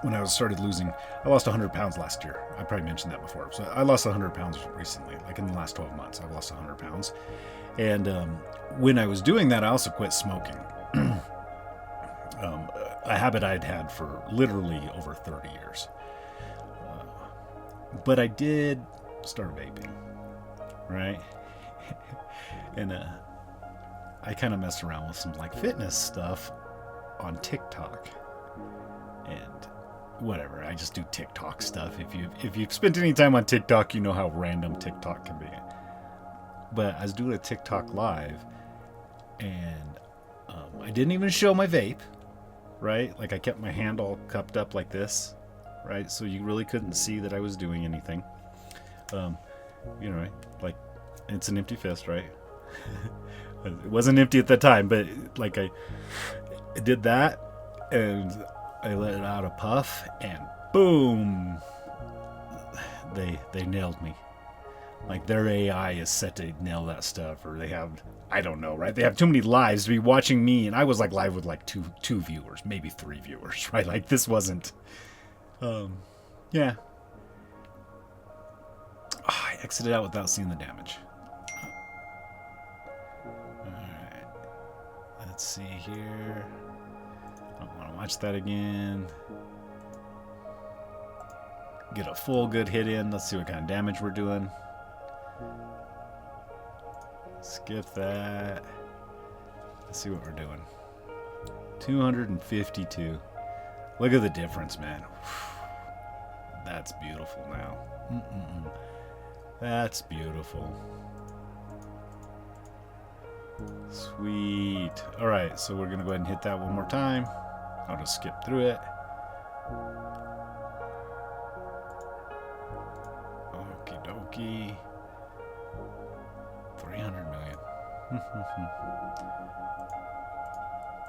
when I started losing. I lost 100 pounds last year. I probably mentioned that before. So I lost 100 pounds recently, like in the last 12 months. I've lost 100 pounds. And when I was doing that, I also quit smoking. A habit I'd had for literally over 30 years. But I did start vaping, right? And I kind of messed around with some like fitness stuff on TikTok. And whatever, I just do TikTok stuff. If you've spent any time on TikTok, you know how random TikTok can be. But I was doing a TikTok live, And I didn't even show my vape, right? Like I kept my hand all cupped up like this, right? So you really couldn't see that I was doing anything. You know, like it's an empty fist, right? It wasn't empty at the time, but like I did that and I let it out a puff and boom, they nailed me. Like their AI is set to nail that stuff, or they have, I don't know, right? They have too many lives to be watching me, and I was like live with like two viewers, maybe 3 viewers, right? Like this wasn't, yeah. Oh, I exited out without seeing the damage. Alright. Let's see here. I don't want to watch that again. Get a full good hit in. Let's see what kind of damage we're doing. Skip that. Let's see what we're doing. 252. Look at the difference, man. That's beautiful now. That's beautiful. Sweet. Alright, so we're going to go ahead and hit that one more time. I'll just skip through it. Okie dokie. 300 million.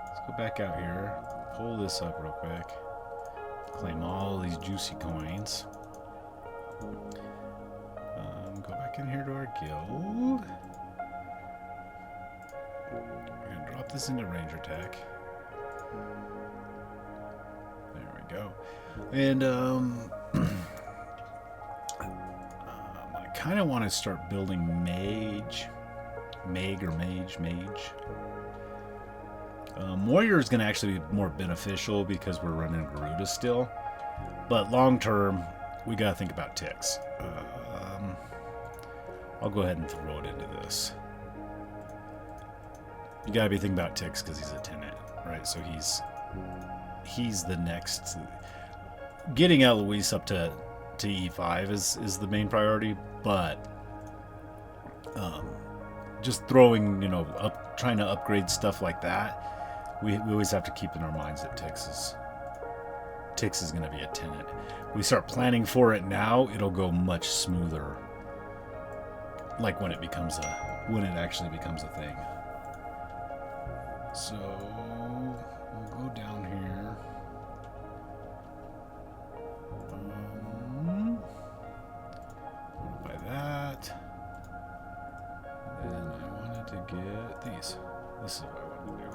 Let's go back out here. Pull this up real quick. Claim all these juicy coins. Go back in here to our guild. We're going to drop this into Ranger Tech. There we go. And I kind of want to start building Mage. Warrior is going to actually be more beneficial because we're running Garuda still. But long term, we got to think about ticks. I'll go ahead and throw it into this. You got to be thinking about ticks because he's a tenant, right? So he's the next. Getting Eloise up to E5 is the main priority, but just throwing, trying to upgrade stuff like that, we always have to keep in our minds that Tix is going to be a tenant. We start planning for it now, it'll go much smoother. Like when it actually becomes a thing. So we'll go down here. By that. Then I wanted to get these. This is what I wanted to do.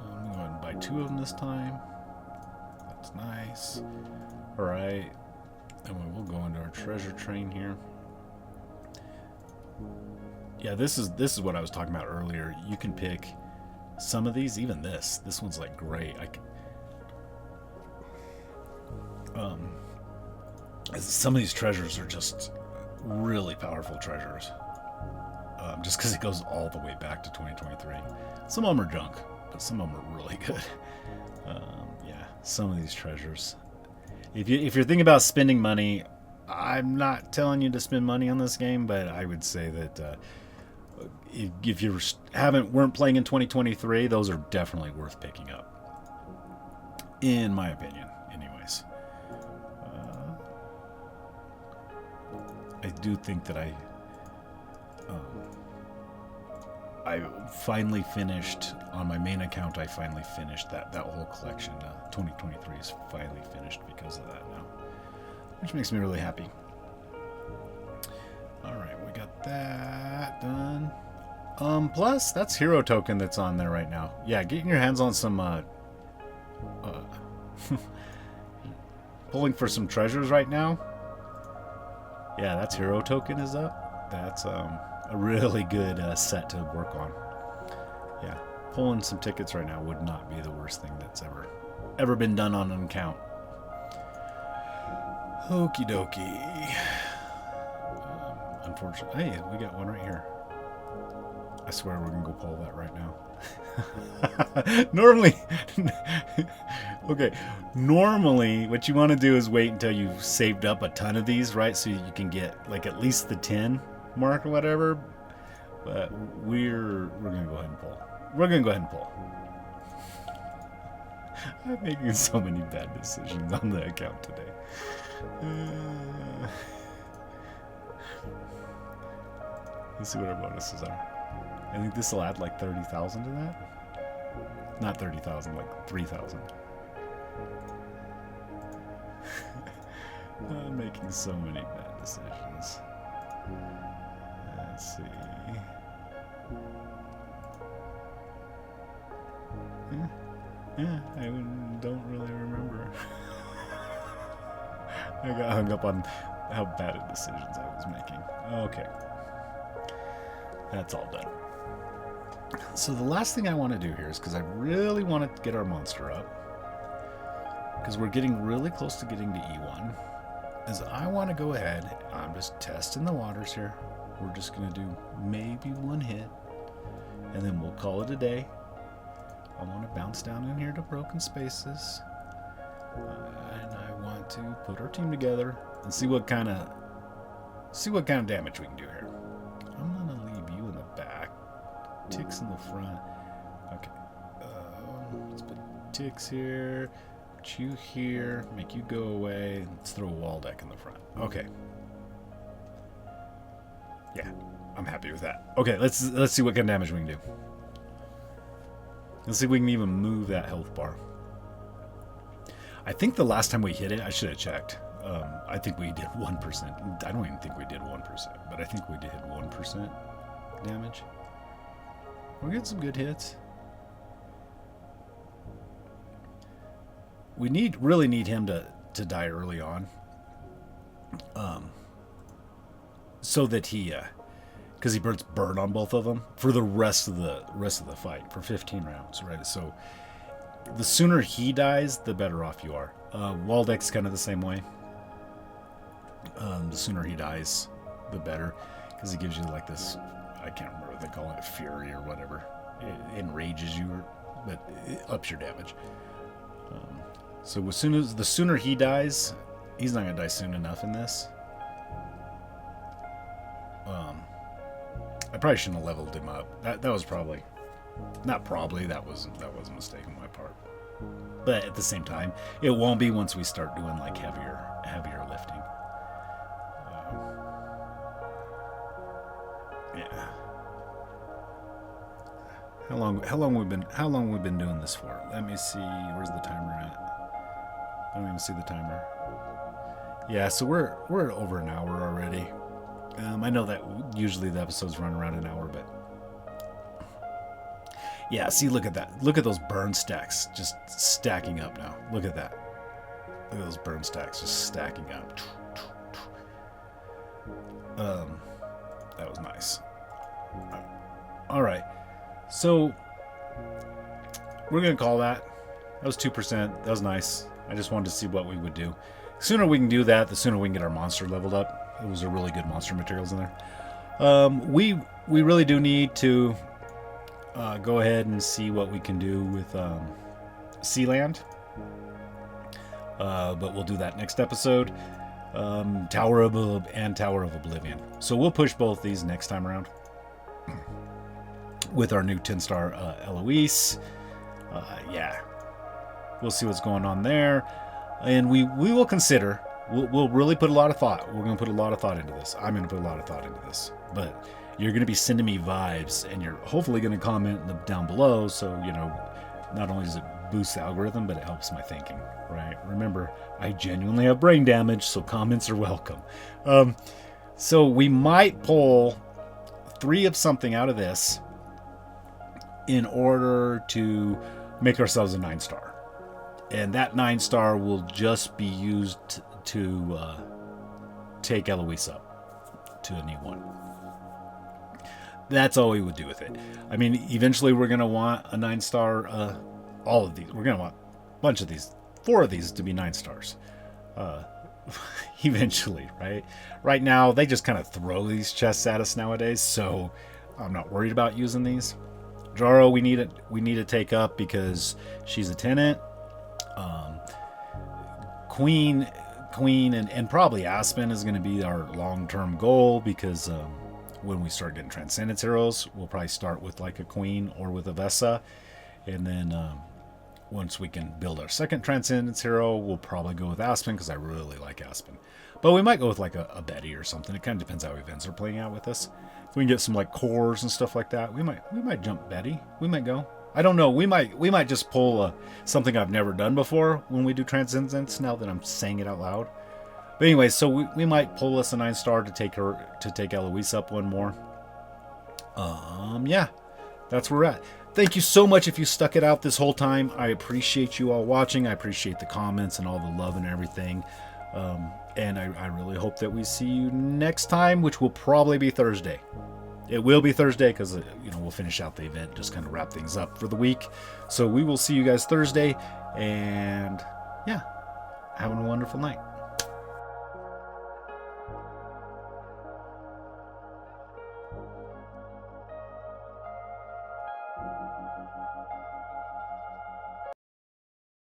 I'm going to go ahead and buy 2 of them this time. That's nice. Alright. And we'll go into our treasure train here. Yeah, this is what I was talking about earlier. You can pick some of these, even this. This one's like great. Some of these treasures are just really powerful treasures. Just because it goes all the way back to 2023. Some of them are junk, but some of them are really good. Yeah, some of these treasures. If you're thinking about spending money, I'm not telling you to spend money on this game, but I would say that if you weren't playing in 2023, those are definitely worth picking up, in my opinion. Anyways, I do think that I finally finished on my main account. I finally finished that whole collection. 2023 is finally finished because of that now, which makes me really happy. All right, we got that done. Plus that's hero token that's on there right now. Yeah, getting your hands on some pulling for some treasures right now. Yeah, that's hero token is up. That's a really good set to work on. Yeah, pulling some tickets right now would not be the worst thing that's ever been done on an account. Okie dokie. Unfortunately, hey, we got one right here. I swear we're gonna go pull that right now. Normally, okay. Normally, what you want to do is wait until you've saved up a ton of these, right? So you can get like at least the 10 mark or whatever. But we're gonna go ahead and pull. We're gonna go ahead and pull. I'm making so many bad decisions on the account today. Let's see what our bonuses are. I think this will add like 30,000 to that. Not 30,000, like 3,000. I'm making so many bad decisions. Let's see. I don't really remember. I got hung up on how bad of decisions I was making. Okay. That's all done. So the last thing I want to do here is, because I really want to get our monster up, because we're getting really close to getting to E1, is I want to go ahead, I'm just testing the waters here. We're just going to do maybe one hit, and then we'll call it a day. I want to bounce down in here to broken spaces, and I want to put our team together and see what kind of damage we can do here. I'm gonna leave you in the back, ticks in the front. Okay, let's put ticks here, put you here, make you go away. Let's throw a wall deck in the front. Okay. Yeah, I'm happy with that. Okay, let's see what kind of damage we can do. Let's see if we can even move that health bar. I think the last time we hit it, I should have checked. I think we did 1%. I don't even think we did 1%, but I think we did 1% damage. We're getting some good hits. We really need him to die early on, so that he, because he burns burn on both of them for the rest of the fight for 15 rounds, right? So the sooner he dies, the better off you are. Waldeck's kind of the same way. The sooner he dies, the better, because he gives you like this, I can't remember what they call it, fury or whatever. It enrages you, but it ups your damage. So the sooner he dies, he's not gonna die soon enough in this. I probably shouldn't have leveled him up. That was probably, not probably, that was a mistake on my part. But at the same time, it won't be once we start doing like heavier lifting. Yeah. How long we've been doing this for? Let me see. Where's the timer at? I don't even see the timer. Yeah, so we're over an hour already. I know that usually the episodes run around an hour, but yeah, see, look at that. Look at those burn stacks just stacking up now. Look at that. Look at those burn stacks just stacking up. That was nice. All right, so we're gonna call that. That was 2%. That was nice. I just wanted to see what we would do. The sooner we can do that, the sooner we can get our monster leveled up. Those are really good monster materials in there. We really do need to go ahead and see what we can do with Sealand. But we'll do that next episode. Tower of Oblivion. So we'll push both these next time around with our new 10-star Eloise. Yeah, we'll see what's going on there, and we will consider. We'll really put a lot of thought. We're going to put a lot of thought into this. I'm going to put a lot of thought into this. But you're going to be sending me vibes, and you're hopefully going to comment down below. So, not only does it boost the algorithm, but it helps my thinking, right? Remember, I genuinely have brain damage, so comments are welcome. So we might pull 3 of something out of this in order to make ourselves a 9-star. And that 9-star will just be used to take Eloise up to an E1. That's all we would do with it. I mean, eventually we're going to want a 9-star, all of these. We're going to want a bunch of these, 4 of these to be 9 stars. Eventually, right? Right now, they just kind of throw these chests at us nowadays, so I'm not worried about using these. Jaro, we need to take up because she's a tenant. Queen, and probably Aspen is going to be our long-term goal, because when we start getting Transcendence heroes, we'll probably start with like a Queen or with a Vesa, and then once we can build our second Transcendence hero, we'll probably go with Aspen, because I really like Aspen. But we might go with like a Betty or something. It kind of depends how events are playing out with us. If we can get some like cores and stuff like that, we might jump Betty. We might go. I don't know. We might just pull something I've never done before when we do Transcendence, now that I'm saying it out loud. But anyway, so we might pull us a 9-star to take Eloise up one more. Yeah, that's where we're at. Thank you so much if you stuck it out this whole time. I appreciate you all watching. I appreciate the comments and all the love and everything. And I really hope that we see you next time, which will probably be Thursday. It will be Thursday because, we'll finish out the event, just kind of wrap things up for the week. So we will see you guys Thursday, and yeah, have a wonderful night.